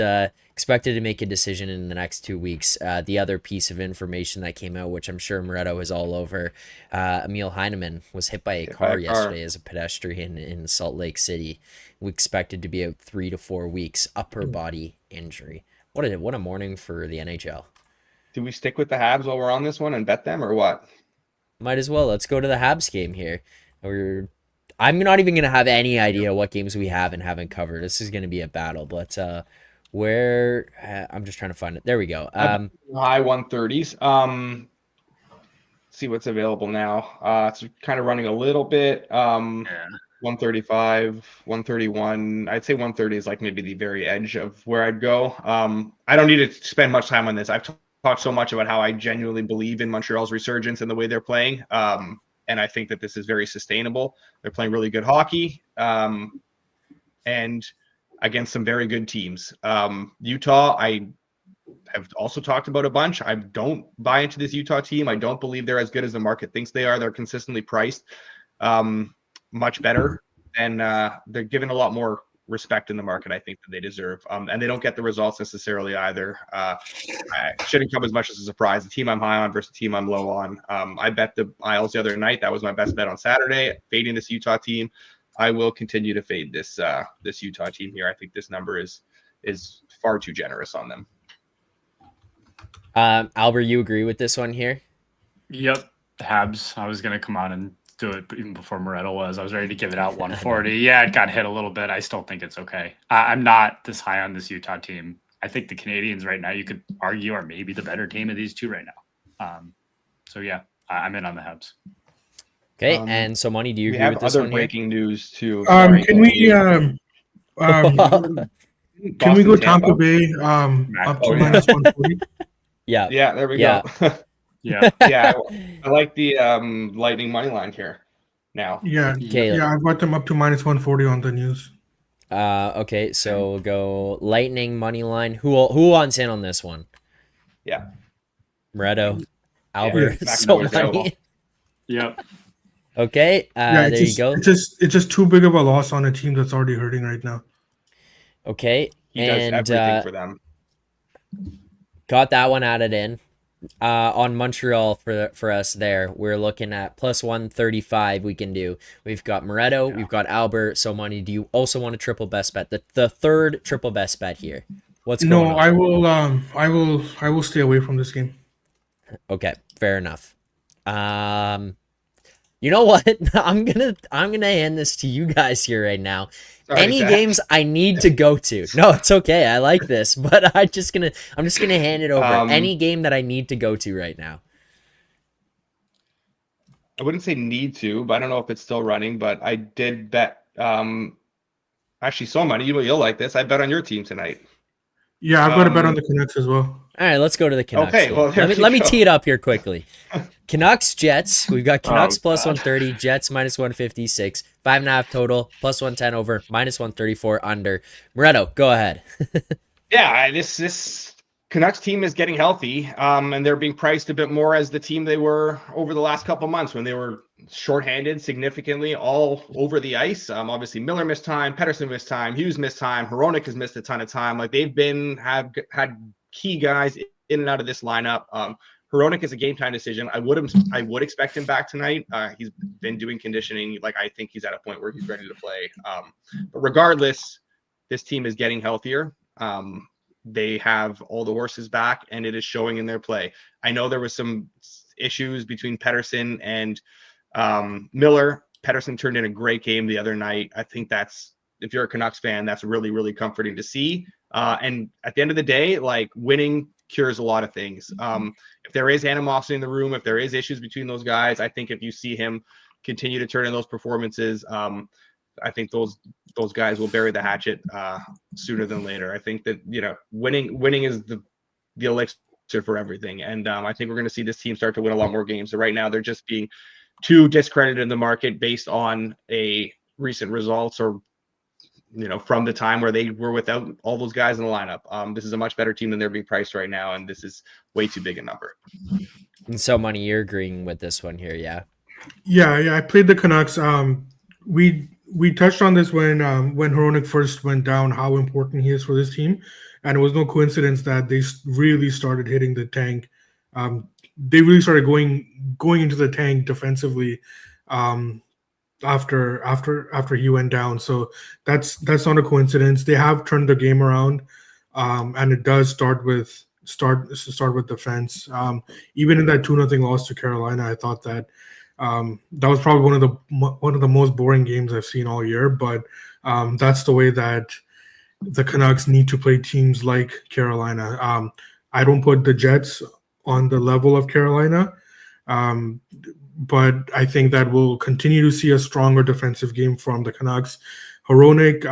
expected to make a decision in the next 2 weeks. The other piece of information that came out, which I'm sure Moretto is all over, Emil Heineman was hit by a car yesterday as a pedestrian in Salt Lake City. We expected to be out 3 to 4 weeks, upper body injury. What a morning for the NHL. Do we stick with the Habs while we're on this one and bet them, or what? Might as well. Let's go to the Habs game here. I'm not even gonna have any idea what games we have and haven't covered. This is gonna be a battle. But I'm just trying to find it. There we go. High 130s. See what's available now. It's kind of running a little bit. 135, 131. I'd say 130 is like maybe the very edge of where I'd go. I don't need to spend much time on this. I've talked so much about how I genuinely believe in Montreal's resurgence and the way they're playing. And I think that this is very sustainable. They're playing really good hockey and against some very good teams. Utah, I have also talked about a bunch. I don't buy into this Utah team. I don't believe they're as good as the market thinks they are. They're consistently priced much better, and they're given a lot more respect in the market, I think, that they deserve. And they don't get the results necessarily either. It shouldn't come as much as a surprise. The team I'm high on versus the team I'm low on. I bet the Isles the other night. That was my best bet on Saturday, fading this Utah team. I will continue to fade this Utah team here. I think this number is far too generous on them. Alber, you agree with this one here? Yep. The Habs. I was going to come on and do it even before Moretto was. I was ready to give it out 140. Yeah, it got hit a little bit. I still think it's okay. I'm not this high on this Utah team. I think the Canadiens right now, you could argue, are maybe the better team of these two right now. So yeah, I'm in on the Habs. Okay, and so Money, do you agree with this other one breaking news too? Can we go Tampa Bay up to minus 140? Yeah. Yeah, there we go. Yeah. Yeah, I like the Lightning money line here now. Yeah, I've got them up to minus 140 on the news. Okay, so we'll go Lightning money line. Who wants in on this one? Yeah. Moretto, Alber, Yeah, so Money. Yep. Okay, there you go. It's just too big of a loss on a team that's already hurting right now. Okay, He does everything for them. Got that one added in. On Montreal for us there, we're looking at plus 135 we can do. We've got Moretto, we've got Alber, so Money. Do you also want a triple best bet? The third triple best bet here. What's going on? I will stay away from this game. Okay, fair enough. You know what? I'm gonna hand this to you guys here right now. Sorry, Any Zach. games I need to go to. No, it's okay. I like this, but I'm just gonna hand it over. Any game that I need to go to right now. I wouldn't say need to, but I don't know if it's still running. But I did bet. Actually, so Money, you'll like this. I bet on your team tonight. Yeah, I've got a bet on the Canucks as well. All right, let's go to the Canucks. Okay, well, let me tee it up here quickly. Canucks, Jets. We've got Canucks plus 130, Jets minus 156, 5.5 total, plus 110 over, minus 134 under. Moretto, go ahead. Yeah, this Canucks team is getting healthy, and they're being priced a bit more as the team they were over the last couple of months when they were shorthanded significantly all over the ice. Obviously, Miller missed time, Pettersson missed time, Hughes missed time, Hronek has missed a ton of time. Like they've had key guys in and out of this lineup. Hronek is a game time decision. I would expect him back tonight. He's been doing conditioning. Like I think he's at a point where he's ready to play. But regardless, this team is getting healthier. They have all the horses back, and it is showing in their play. I know there was some issues between Pettersson and Miller. Pettersson turned in a great game the other night. I think if you're a Canucks fan, that's really, really comforting to see. And at the end of the day, like winning cures a lot of things. If there is animosity in the room, if there is issues between those guys, I think if you see him continue to turn in those performances, I think those guys will bury the hatchet sooner than later. I think that winning is the elixir for everything, and I think we're going to see this team start to win a lot more games. So right now they're just being too discredited in the market based on a recent results or from the time where they were without all those guys in the lineup. This is a much better team than they're being priced right now, and this is way too big a number. And so Money, you're agreeing with this one here, yeah? Yeah, I played the Canucks. We touched on this when Hronek first went down, how important he is for this team, and it was no coincidence that they really started hitting the tank. They really started going into the tank defensively um, after he went down. So that's not a coincidence. They have turned the game around, and it does start with defense. Even in that 2-0 loss to Carolina, I thought that that was probably one of the most boring games I've seen all year. But that's the way that the Canucks need to play teams like Carolina. I don't put the Jets on the level of Carolina, um, but I think that we'll continue to see a stronger defensive game from the Canucks. Hronek,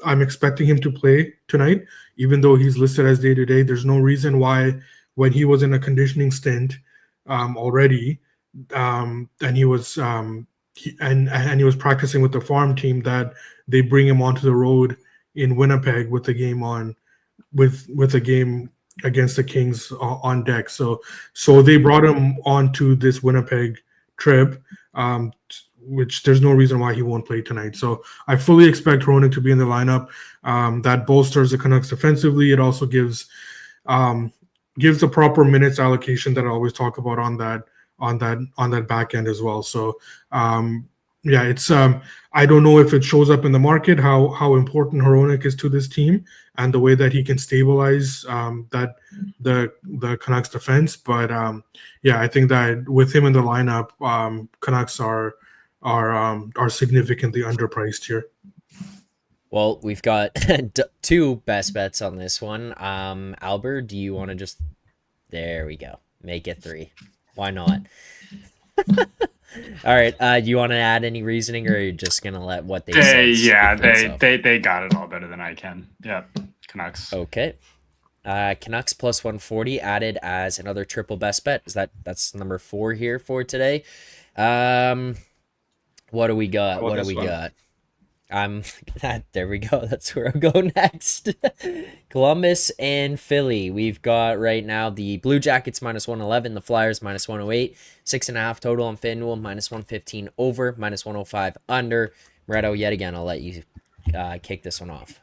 I'm expecting him to play tonight, even though he's listed as day-to-day. There's no reason why, when he was in a conditioning stint already, and he was and he was practicing with the farm team, that they bring him onto the road in Winnipeg with the game on with a game against the Kings on deck. So they brought him onto this Winnipeg trip, which there's no reason why he won't play tonight. So I fully expect Hronek to be in the lineup. That bolsters the Canucks defensively. It also gives the proper minutes allocation that I always talk about on that back end as well. So yeah, it's I don't know if it shows up in the market how important Hronek is to this team and the way that he can stabilize that the Canucks defense. But yeah, I think that with him in the lineup, Canucks are significantly underpriced here. Well, we've got two best bets on this one. Alber, do you want to just... There we go. Make it 3. Why not? All right. Do you want to add any reasoning, or are you just gonna let what they say? Yeah, they got it all better than I can. Yeah, Canucks. Okay. Canucks plus 140 added as another triple best bet. That's number 4 here for today. What do we got? What do we got? There we go. That's where I'll go next. Columbus and Philly. We've got right now the Blue Jackets minus 111, the Flyers minus 108, 6.5 total on FanDuel, minus 115 over, minus 105 under. Moretto, yet again, I'll let you kick this one off.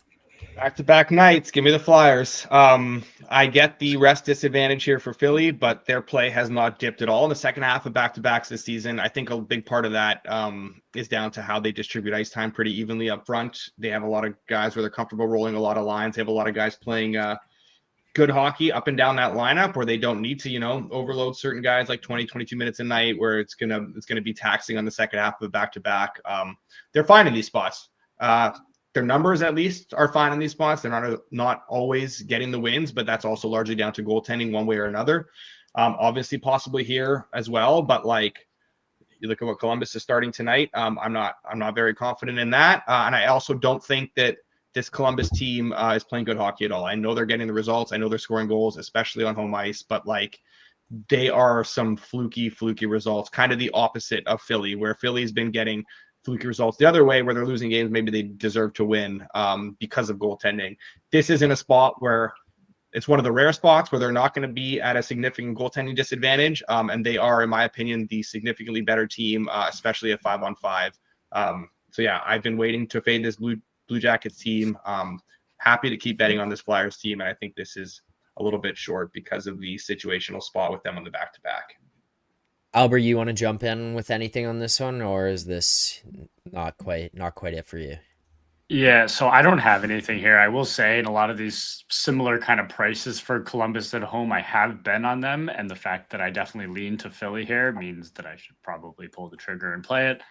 Back-to-back nights. Give me the Flyers. I get the rest disadvantage here for Philly, but their play has not dipped at all in the second half of back-to-backs this season. I think a big part of that is down to how they distribute ice time pretty evenly up front. They have a lot of guys where they're comfortable rolling a lot of lines. They have a lot of guys playing good hockey up and down that lineup where they don't need to, overload certain guys like 20, 22 minutes a night where it's gonna be taxing on the second half of a back-to-back. They're fine in these spots. Their numbers at least are fine in these spots. They're not always getting the wins, but that's also largely down to goaltending one way or another. Obviously, possibly here as well, but like you look at what Columbus is starting tonight. I'm not very confident in that, and I also don't think that this Columbus team is playing good hockey at all. I know they're getting the results. I know they're scoring goals, especially on home ice, but like they are some fluky results, kind of the opposite of Philly, where Philly's been getting fluky results the other way, where they're losing games maybe they deserve to win because of goaltending. This isn't a spot where it's one of the rare spots where they're not going to be at a significant goaltending disadvantage, and they are, in my opinion, the significantly better team, especially at 5-on-5. So yeah, I've been waiting to fade this Blue Jackets team. Happy to keep betting on this Flyers team, and I think this is a little bit short because of the situational spot with them on the back-to-back. Albert, you want to jump in with anything on this one, or is this not quite it for you? Yeah, so I don't have anything here. I will say in a lot of these similar kind of prices for Columbus at home, I have been on them, and the fact that I definitely lean to Philly here means that I should probably pull the trigger and play it.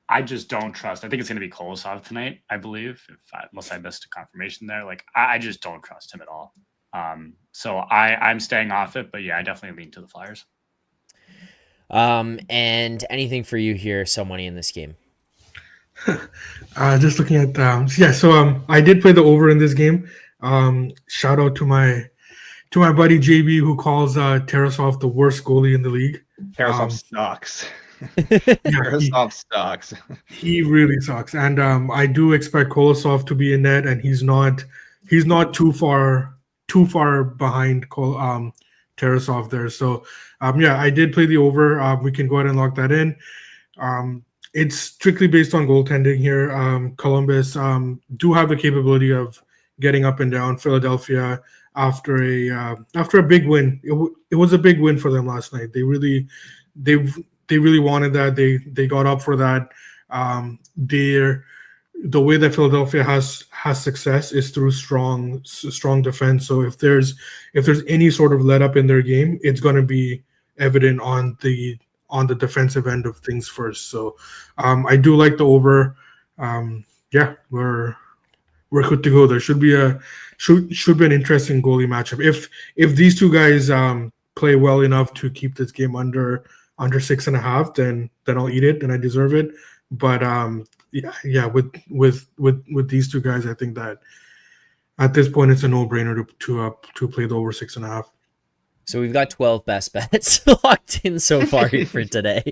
I just don't trust. I think it's going to be Kolosov tonight, I believe, unless I missed a confirmation there. Like, I just don't trust him at all. So I'm staying off it, but yeah, I definitely lean to the Flyers. And anything for you here, so money in this game? Just looking at so I did play the over in this game. Shout out to my buddy JB, who calls Tarasov the worst goalie in the league. Tarasov sucks. Tarasov sucks. He really sucks, and I do expect Kolosov to be in net, and he's not too far behind Tarasov there. So yeah, I did play the over. We can go ahead and lock that in. It's strictly based on goaltending here. Columbus do have the capability of getting up and down. Philadelphia, after a big win, it was a big win for them last night. They really wanted that. They got up for that. The way that Philadelphia has success is through strong defense. So if there's any sort of let up in their game, it's going to be evident on the defensive end of things first. So I do like the over. Yeah, we're good to go. There should be an interesting goalie matchup. If these two guys play well enough to keep this game under 6.5, then I'll eat it and I deserve it. But yeah, with these two guys, I think that at this point it's a no-brainer to play the over 6.5. So we've got 12 best bets locked in so far for today.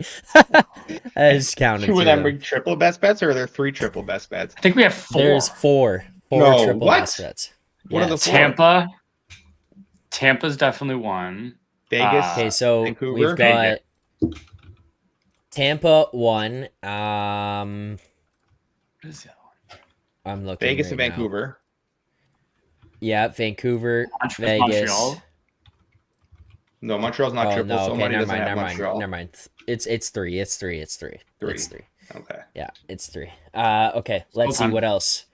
I just counted. Two of them are triple best bets, or are there 3 triple best bets? I think we have 4. There's 4 No, triple what? best bets. What are the 4? Tampa. Tampa's definitely one. Vegas. Okay, so Vancouver? we've got Vegas. Tampa 1. What is the other one? I'm looking. Vegas right and now. Vancouver. Yeah, Vancouver, Montreal. Vegas. No, Montreal's not triple, so money doesn't have Montreal. Never mind. It's 3. It's 3. Three. It's 3. Okay. Yeah, it's 3. Okay, let's see time. what else.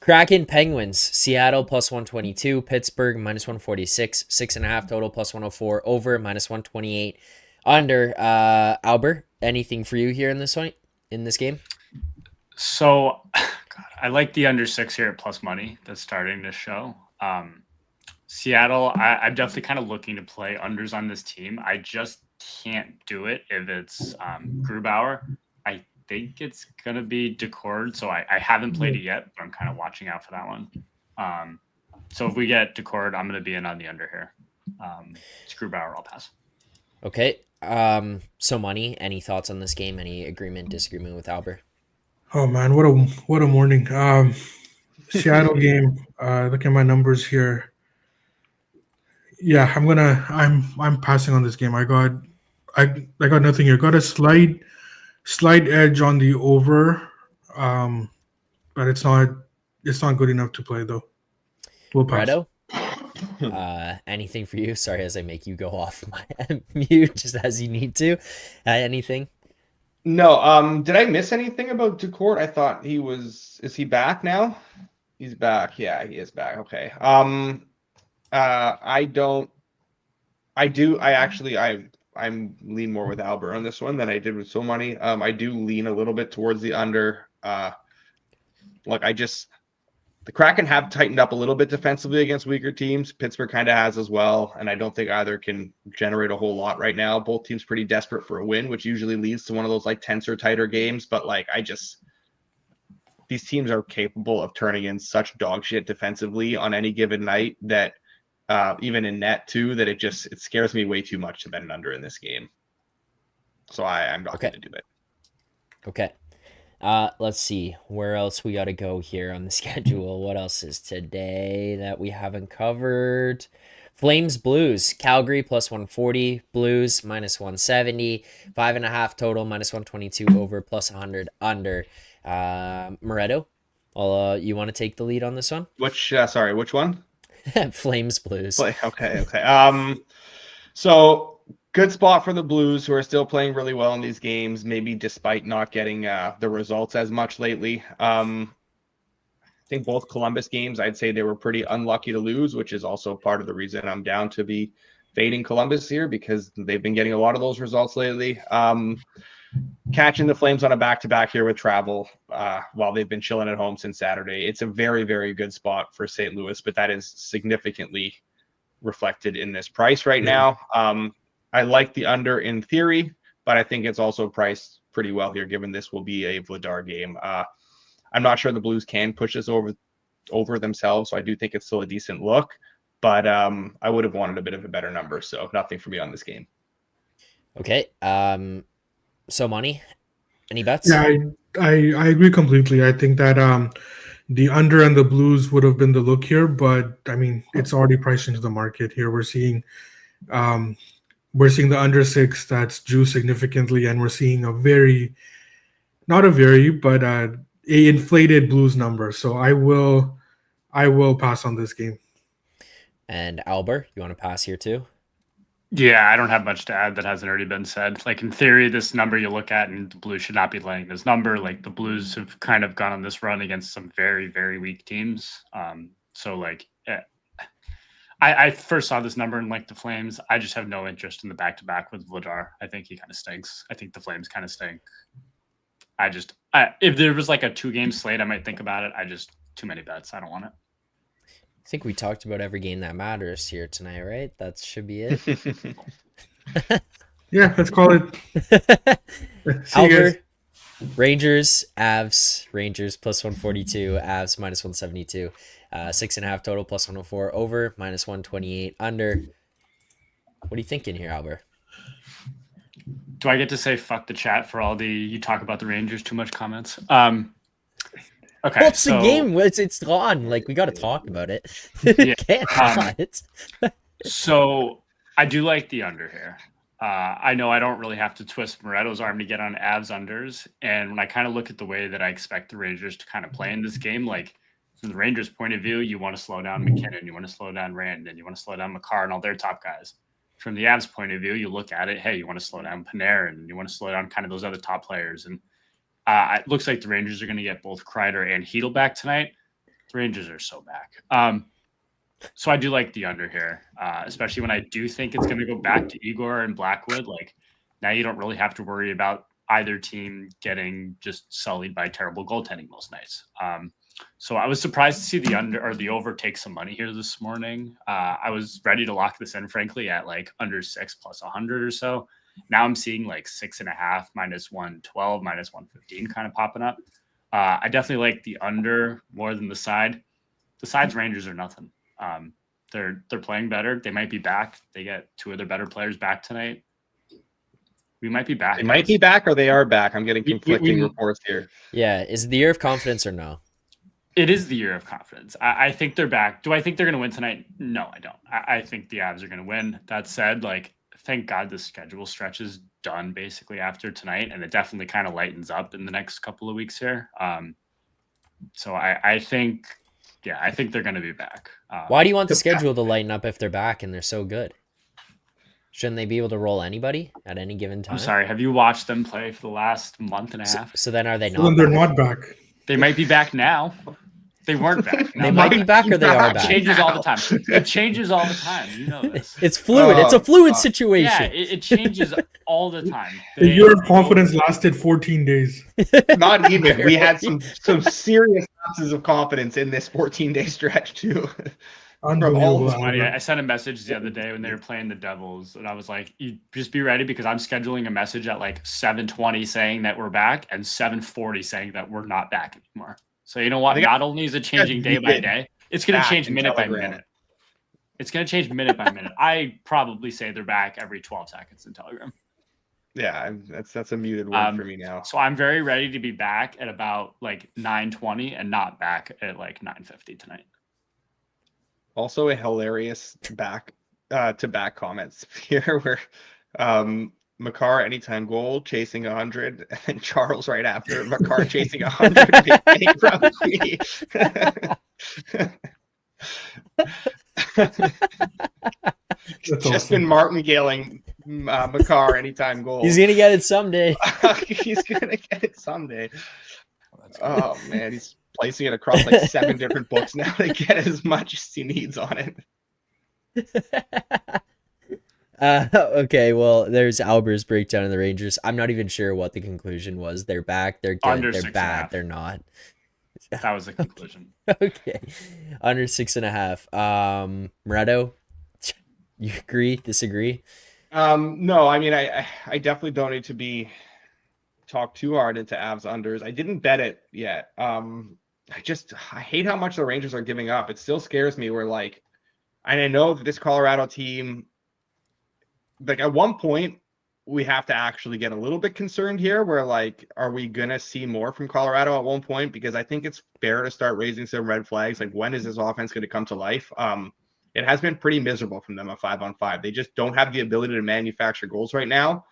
Kraken, Penguins, Seattle plus 122, Pittsburgh minus 146, 6.5 total plus 104, over minus 128, under. Alber, anything for you here in this game? So, God, I like the under 6 here at plus money. That's starting to show. Seattle, I'm definitely kind of looking to play unders on this team. I just can't do it if it's Grubauer. I think it's going to be Decord, so I haven't played it yet, but I'm kind of watching out for that one. So if we get Decord, I'm going to be in on the under here. It's Grubauer, I'll pass. Okay. So money, any thoughts on this game? Any agreement, disagreement with Alber? Oh man, what a morning. Seattle game. Look at my numbers here. Yeah, I'm passing on this game. I got nothing here. Got a slight edge on the over, but it's not good enough to play though. We'll pass. Moretto? Anything for you? Sorry, as I make you go off my mute just as you need to. Anything? No. Did I miss anything about Decord? I thought he was. Is he back now? He's back. Yeah, he is back. Okay. I'm lean more with Alber on this one than I did with So Money. I do lean a little bit towards the under. The Kraken have tightened up a little bit defensively against weaker teams. Pittsburgh kind of has as well, and I don't think either can generate a whole lot right now. Both teams pretty desperate for a win, which usually leads to one of those like tenser, tighter games. But these teams are capable of turning in such dog shit defensively on any given night that even in net too, that it scares me way too much to bet an under in this game. So I'm not going to do it. Okay. Let's see where else we got to go here on the schedule. What else is today that we haven't covered? Flames, Blues, Calgary plus 140, Blues minus 170, 5.5 total, minus 122 over, plus 100 under. Moretto, you want to take the lead on this one? Which one? Flames, Blues. Okay. So good spot for the Blues, who are still playing really well in these games, maybe despite not getting the results as much lately. I think both Columbus games, I'd say they were pretty unlucky to lose, which is also part of the reason I'm down to be fading Columbus here, because they've been getting a lot of those results lately. Catching the Flames on a back-to-back here with travel while they've been chilling at home since Saturday. It's a very, very good spot for St. Louis, but that is significantly reflected in this price right now. I like the under in theory, but I think it's also priced pretty well here, given this will be a Vladar game. I'm not sure the Blues can push this over themselves, so I do think it's still a decent look, but I would have wanted a bit of a better number, so nothing for me on this game. Okay. So money, any bets? Yeah, I agree completely. I think that the under and the Blues would have been the look here, but I mean, it's already priced into the market here. We're seeing We're seeing the under 6 that's due significantly, and we're seeing but a inflated Blues number. So I will pass on this game. And Alber, you want to pass here too? Yeah, I don't have much to add that hasn't already been said. Like in theory, this number you look at and the Blues should not be laying this number. Like the Blues have kind of gone on this run against some very, very weak teams. I first saw this number in like the Flames. I just have no interest in the back-to-back with Vladar. I think he kind of stinks. I think the Flames kind of stink. If there was like a 2-game slate, I might think about it. Too many bets. I don't want it. I think we talked about every game that matters here tonight, right? That should be it. Yeah, let's call it. See you guys. Alber, Rangers, Avs, Rangers plus 142, Avs minus 172, 6.5 total plus 104, over minus 128, under. What are you thinking here, Alber? Do I get to say fuck the chat for all the you talk about the Rangers too much comments? Okay, well, it's the game. It's on. Like, we got to talk about it. Yeah, Can't not. So I do like the under here. I know I don't really have to twist Moretto's arm to get on Avs unders. And when I kind of look at the way that I expect the Rangers to kind of play in this game, like from the Rangers' point of view, you want to slow down McKinnon, you want to slow down Randon, you want to slow down Makar and all their top guys. From the Avs' point of view, you look at it, hey, you want to slow down Panarin, you want to slow down kind of those other top players. And it looks like the Rangers are going to get both Kreider and Hedl back tonight. The Rangers are so back. So I do like the under here, especially when I do think it's going to go back to Igor and Blackwood. Like now you don't really have to worry about either team getting just sullied by terrible goaltending most nights. So I was surprised to see the under or the over take some money here this morning. I was ready to lock this in, frankly, at like under 6 plus 100 or so. Now I'm seeing like 6.5 minus 112, minus 115 kind of popping up. I definitely like the under more than the side. The side's Rangers are nothing. They're playing better. They might be back. They get 2 of their better players back tonight. We might be back. They might be back or they are back. I'm getting conflicting reports here. Yeah. Is it the year of confidence or no? It is the year of confidence. I think they're back. Do I think they're going to win tonight? No, I don't. I think the Avs are going to win. That said, like, thank God the schedule stretch is done basically after tonight, and it definitely kind of lightens up in the next couple of weeks here. So I think they're going to be back. Why do you want the schedule to lighten up if they're back and they're so good? Shouldn't they be able to roll anybody at any given time? I'm sorry. Have you watched them play for the last month and a half? So then are they not? Well, they're not back. They might be back now. They weren't back. They might be back or they are back. It changes all the time. It changes all the time. You know this. It's fluid. It's a fluid situation. Yeah, it changes all the time. The year of confidence lasted 14 days. Not even. We had some serious ounces of confidence in this 14-day stretch too. Unbelievable. I sent a message the other day when they were playing the Devils, and I was like, "You just be ready because I'm scheduling a message at like 7:20 saying that we're back and 7:40 saying that we're not back anymore." So you know what? Not only is it changing day by day, it's going to change minute by minute. It's going to change minute by minute. I probably say they're back every 12 seconds in Telegram. Yeah, that's a muted word for me now. So I'm very ready to be back at about like 9:20 and not back at like 9:50 tonight. Also a hilarious back comments here where Makar anytime goal chasing 100 and then Charles right after Makar chasing 100 from Just awesome. Been martingaling Makar anytime goal. He's gonna get it someday. He's gonna get it someday. Oh man, he's placing it across like 7 different books now to get as much as he needs on it. Okay, well, there's Alber's breakdown of the Rangers. I'm not even sure what the conclusion was. They're back. They're good. Under they're bad. They're not. That was the conclusion. Okay, under 6.5. Moretto, you agree? Disagree? No, I mean, I definitely don't need to be talked too hard into Avs unders. I didn't bet it yet. I hate how much the Rangers are giving up. It still scares me. And I know that this Colorado team, like at one point, we have to actually get a little bit concerned here. Where like, are we gonna see more from Colorado at one point? Because I think it's fair to start raising some red flags. Like, when is this offense going to come to life? it has been pretty miserable from them at 5-on-5. They just don't have the ability to manufacture goals right now.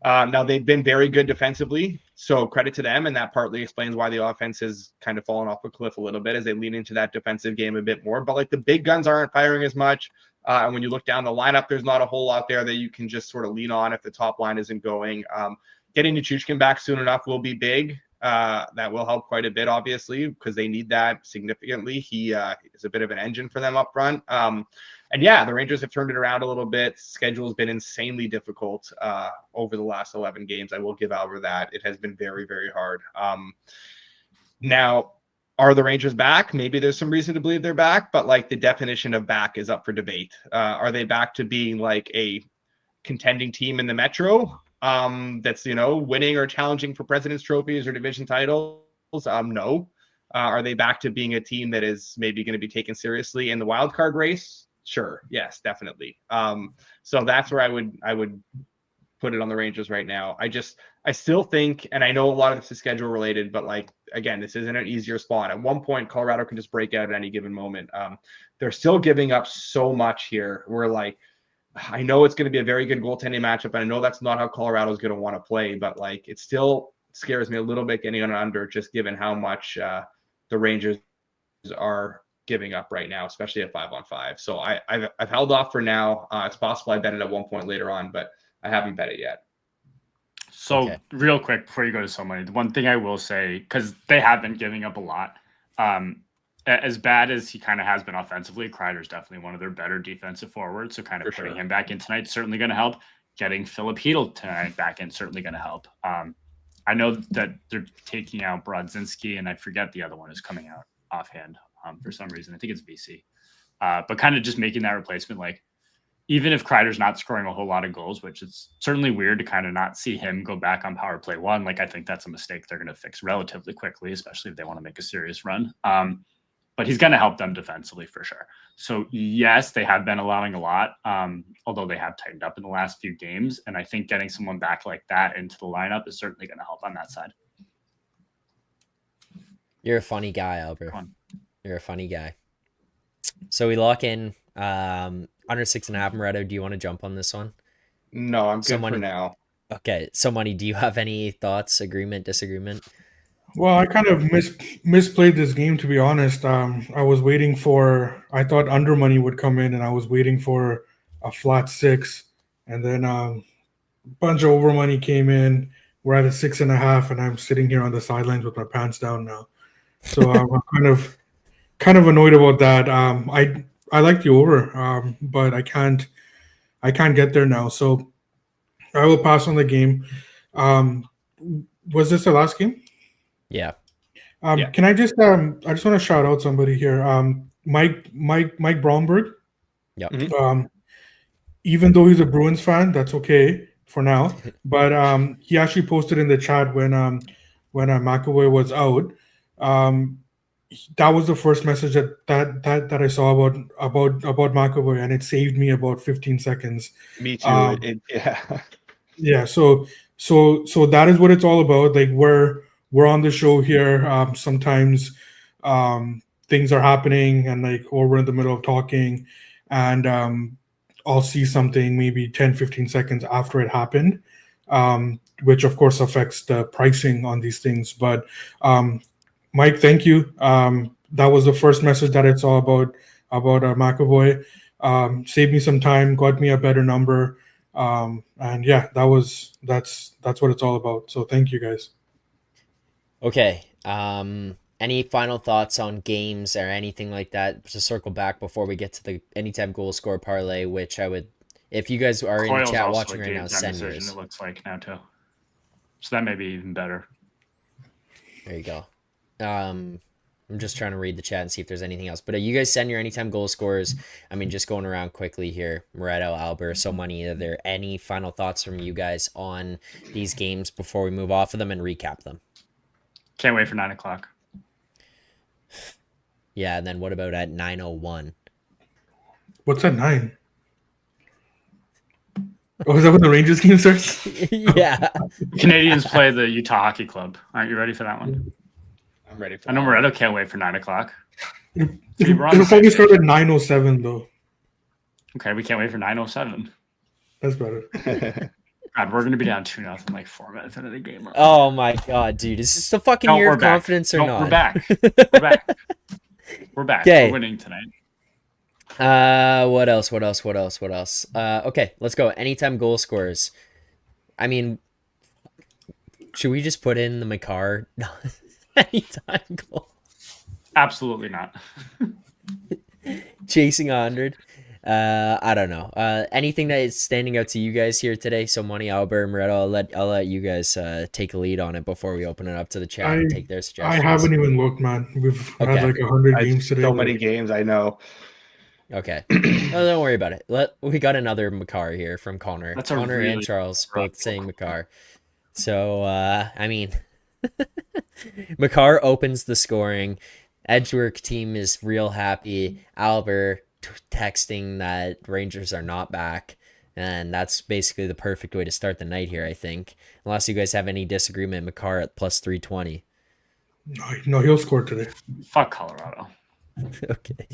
Now they've been very good defensively, so credit to them, and that partly explains why the offense has kind of fallen off a cliff a little bit as they lean into that defensive game a bit more. But like the big guns aren't firing as much, and when you look down the lineup, there's not a whole lot there that you can just sort of lean on if the top line isn't going. Getting Nichushkin back soon enough will be big. That will help quite a bit, obviously, because they need that significantly. He is a bit of an engine for them up front. And yeah, the Rangers have turned it around a little bit. Schedule has been insanely difficult over the last 11 games. I will give Alber that. It has been very, very hard. Now, are the Rangers back? Maybe there's some reason to believe they're back, but like the definition of back is up for debate. Are they back to being like a contending team in the Metro that's, winning or challenging for President's trophies or division titles? No. Are they back to being a team that is maybe going to be taken seriously in the wild card race? Sure. Yes, definitely. So that's where I would put it on the Rangers right now. I still think, and I know a lot of this is schedule related, but like, again, this isn't an easier spot. At one point, Colorado can just break out at any given moment. They're still giving up so much here. We're like, I know it's going to be a very good goaltending matchup, and I know that's not how Colorado is going to want to play, but like, it still scares me a little bit getting on under, just given how much the Rangers are giving up right now, especially at 5-on-5. So I've held off for now. It's possible I bet it at one point later on, but I haven't bet it yet. So real quick before you go to so many, the one thing I will say, because they have been giving up a lot, as bad as he kind of has been offensively, Kreider's definitely one of their better defensive forwards. So kind of putting him back in tonight certainly going to help. Getting Philip Hedl tonight back in certainly going to help. I know that they're taking out Brodzinski, and I forget the other one is coming out offhand for some reason. I think it's BC. But kind of just making that replacement, like, even if Kreider's not scoring a whole lot of goals, which is certainly weird to kind of not see him go back on power play 1, like, I think that's a mistake they're going to fix relatively quickly, especially if they want to make a serious run. But he's going to help them defensively for sure. So yes, they have been allowing a lot, although they have tightened up in the last few games. And I think getting someone back like that into the lineup is certainly going to help on that side. You're a funny guy, Albert. You're a funny guy. So we lock in under 6.5. Moretto, do you want to jump on this one? No, I'm good for now. Okay. So, Money, do you have any thoughts, agreement, disagreement? Well, I kind of misplayed this game, to be honest. I was waiting I thought under money would come in, and I was waiting for a flat 6. And then a bunch of over money came in. We're at a 6.5, and I'm sitting here on the sidelines with my pants down now. So I'm kind of annoyed about that. I like the over, but I can't get there now. So I will pass on the game. Was this the last game? Yeah. Can I just I just want to shout out somebody here. Mike Bromberg. Yeah. Mm-hmm. Even though he's a Bruins fan, that's okay for now. But he actually posted in the chat when McAvoy was out. That was the first message that I saw about McAvoy, and it saved me about 15 seconds. Me too. Yeah. So that is what it's all about. Like, we're on the show here. Sometimes things are happening, and or we're in the middle of talking, and I'll see something maybe 10, 15 seconds after it happened, which of course affects the pricing on these things. But Mike, thank you. That was the first message that I saw about McAvoy. Saved me some time, got me a better number, and yeah, that's what it's all about. So thank you, guys. Okay. Any final thoughts on games or anything like that to circle back before we get to the anytime goal score parlay, which I would, if you guys are in the chat watching right now, send yours. It looks like now too. So that may be even better. There you go. I'm just trying to read the chat and see if there's anything else. But you guys send your anytime goal scores. I mean, just going around quickly here. Moretto, Alber, so Money. Are there any final thoughts from you guys on these games before we move off of them and recap them? Can't wait for 9:00. Yeah, and then what about at 9:01? What's at 9? Oh, is that when the Rangers game starts? Yeah. Canadiens play the Utah Hockey Club. Aren't you ready for that one? I'm ready for I know Moretto can't wait for 9:00. It'll probably start at 9:07 though. Okay, we can't wait for 9:07. That's better. God, we're gonna be down 2-0 like 4 minutes into the game. Oh my god, dude. Is this the fucking year we're of back. confidence or No, not? we're back. We're back. We're back. Okay. We're winning tonight. What else? Okay, let's go. Anytime goal scorers. I mean, should we just put in the Makar anytime goal? Absolutely not. Chasing 100. I don't know. Anything that is standing out to you guys here today? So Money, Alber, Moretto, I'll let you guys take a lead on it before we open it up to the chat and take their I suggestions. haven't even looked, man. We've Okay. had like 100 games today. So many games, I know. Okay. No, don't worry about it. We got another Makar here from Connor. That's a Connor really and Charles rough both saying Makar. So I mean Makar opens the scoring. Edgework team is real happy. Alber texting that Rangers are not back. And that's basically the perfect way to start the night here, I think. Unless you guys have any disagreement, Makar at plus 320. No, he'll score today. Fuck Colorado. Okay.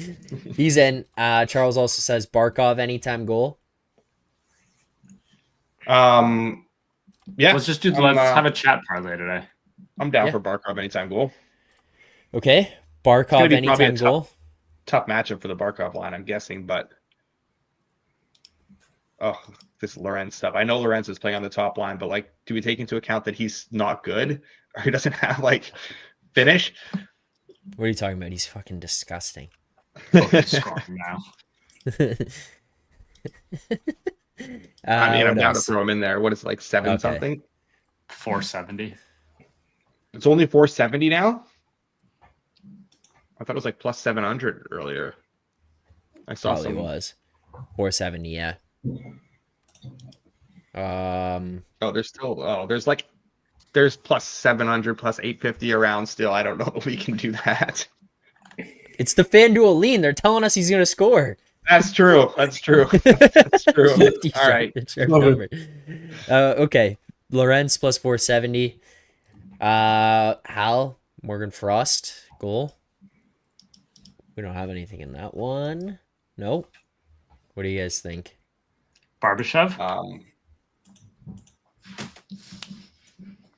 He's in. Charles also says Barkov anytime goal. Yeah. Let's just let's have a chat parlay today. I'm down Yeah. for Barkov anytime goal. Okay. gonna Barkov be probably a anytime goal. Tough matchup for the Barkov line, I'm guessing, but this Lorenz stuff. I know Lorenz is playing on the top line, but like, do we take into account that he's not good or he doesn't have like finish? What are you talking about? He's fucking disgusting. Oh, he's scoring now. I mean, I'm what down to else? throw him in there. What is it, like 7 Okay. something? 470. It's only 470 now. I thought it was like plus 700 earlier. I saw Probably some. was 470. Yeah. There's plus 700 plus 850 around still. I don't know if we can do that. It's the FanDuel lean. They're telling us he's gonna score. That's true. That's true. That's true. 50 All right. sharp Love number. Okay. Lorenz plus 470. Hal, Morgan Frost, goal. We don't have anything in that one. Nope. What do you guys think? Barbashev?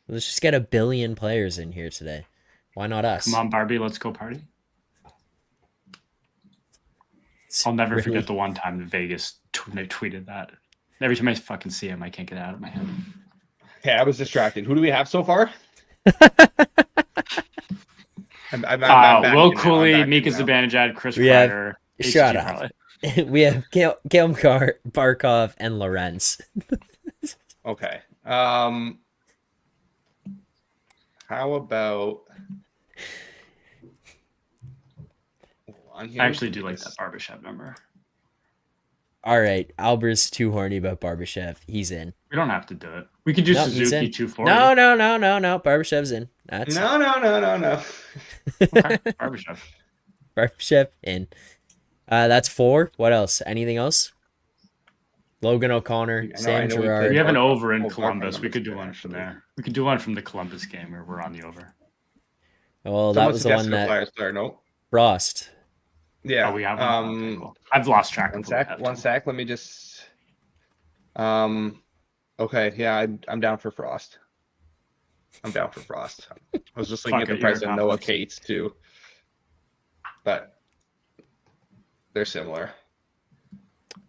Let's just get 1 billion players in here today. Why not us? Come on, Barbie, let's go party. It's I'll never really- forget the one time that Vegas tweeted that. Every time I fucking see him, I can't get it out of my head. Okay, I was distracted. Who do we have so far? I'm back Will in now. Cooley, I'm back Mika in now. Zibanejad, Chris We have- Kreider. Shut HG up. parlay. We have Kale McCarr, Barkov, and Lorenz. Okay. How about? Hold on here. I actually do like that Barbashev number. All right, Albert's too horny about Barbashev. He's in. We don't have to do it. We could do No, he's Suzuki in. 240. No. Barbashev's in. That's No. Okay, Barbashev. Barbashev in. That's 4. What else? Anything else? Logan O'Connor, I Sam know we Girard. We have an over in Oh, Columbus. Barkov We could do is one good, from actually. there. We could do one from the Columbus game where we're on the over. Well, that Someone was the one suggested a that Flyers player. No. Frost. Yeah. Oh, we have one. Okay, cool. I've lost track One of who we sec. have One to. sec. Let me just. Okay. Yeah, I'm down for Frost. I'm down for Frost. I was just looking Fuck at the it, you're price of down Noah for- Cates too, but they're similar.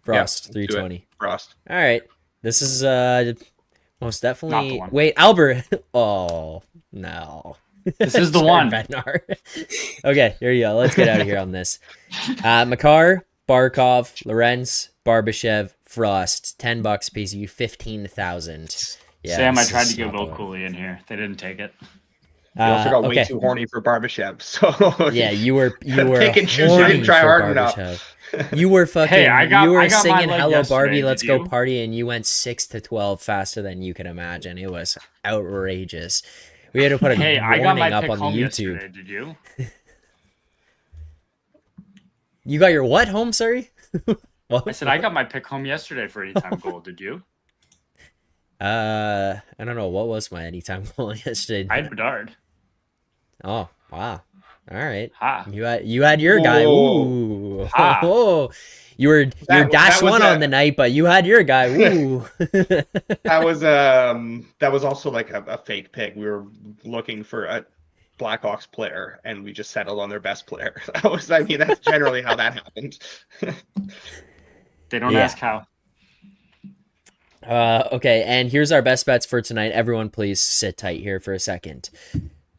Frost, do it. 320. Frost. All right. This is most Not definitely. the one. Wait, Albert. Oh, no. This is the Jared one. Bednar. Okay, here you go. Let's get out of here on this. Makar, Barkov, Lorenz, Barbashev, Frost. $10 pays you 15,000. Yeah, Sam, I this tried is to get not Will the one. Cooley in here. They didn't take it. You also got way okay. too horny for Barbashev. So Yeah, you were Pick and choose. You horny didn't try for hard enough. Barbashev. You were fucking. Hey, I got you were my singing leg "Hello yesterday, Barbie, let's did go you? party," and you went 6 to 12 faster than you could imagine. It was outrageous. We had to put a Hey, I got warning my up pick on the home YouTube. yesterday. Did you? You got your what home? Sorry. What? I said I got my pick home yesterday for anytime goal. Did you? I don't know. What was my anytime goal yesterday? I had Bedard. Oh wow. All right. Ha. You had your guy. Whoa. Ooh. Ah. Oh. You're That dash was one on the night, but you had your guy. Ooh. that was also like a fake pick. We were looking for a Blackhawks player, and we just settled on their best player. That's generally how that happened. They don't Yeah. ask how. Okay, and here's our best bets for tonight. Everyone, please sit tight here for a second.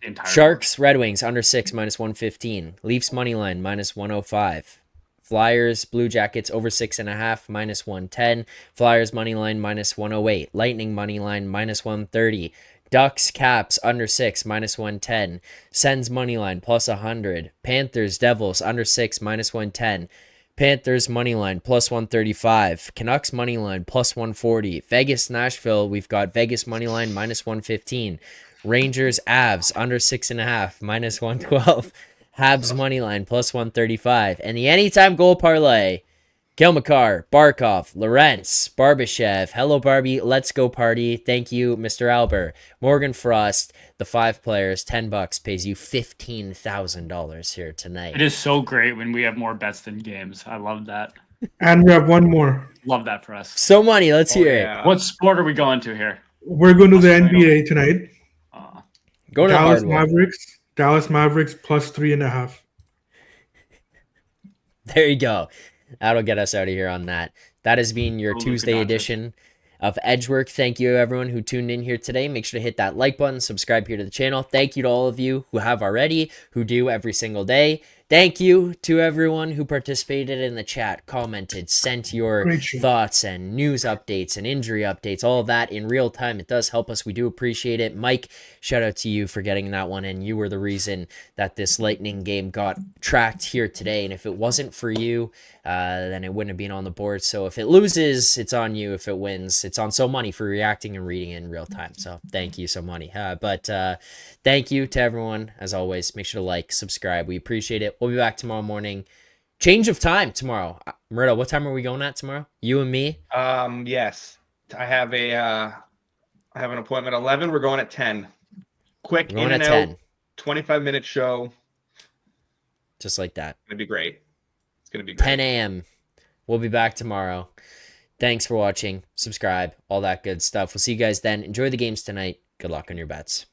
The entire Sharks, Red Wings, under 6, -115. Leafs, money line, -105. Flyers, Blue Jackets, over 6.5, -110. Flyers, money line, -108. Lightning, money line, -130. Ducks, Caps, under 6, -110. Sens, money line, +100. Panthers, Devils, under 6, -110. Panthers, money line, +135. Canucks, money line, +140. Vegas, Nashville, we've got Vegas, money line, -115. Rangers, Avs, under 6.5, -112. Habs, money line, +135. And the anytime goal parlay, Kilmakar, Barkov, Lorentz, Barbashev, hello Barbie, let's go party. Thank you, Mr. Alber. Morgan Frost, the 5 players, $10 pays you $15,000 here tonight. It is so great when we have more bets than games. I love that. And we have one more. Love that for us. So money, let's hear it. What sport are we going to here? We're going to the NBA tonight. Go to Dallas the hard one. Dallas Mavericks +3.5. There you go. That'll get us out of here on that. That has been your Tuesday edition of Edgework. Thank you, everyone who tuned in here today. Make sure to hit that like button, subscribe here to the channel. Thank you to all of you who have already, who do every single day. Thank you to everyone who participated in the chat, commented, sent your thoughts and news updates and injury updates, all of that in real time. It does help us. We do appreciate it. Mike, shout out to you for getting that one in. You were the reason that this Lightning game got tracked here today. And if it wasn't for you, then it wouldn't have been on the board. So if it loses, it's on you. If it wins, it's on So Money for reacting and reading in real time. So thank you, So Money. But thank you to everyone. As always, make sure to like, subscribe. We appreciate it. We'll be back tomorrow morning. Change of time tomorrow. Moretto, what time are we going at tomorrow? You and me? Yes. I have an appointment at 11. We're going at 10. Quick in and out. 25-minute show. Just like that. It's going to be great. It's going to be great. 10 a.m. We'll be back tomorrow. Thanks for watching. Subscribe. All that good stuff. We'll see you guys then. Enjoy the games tonight. Good luck on your bets.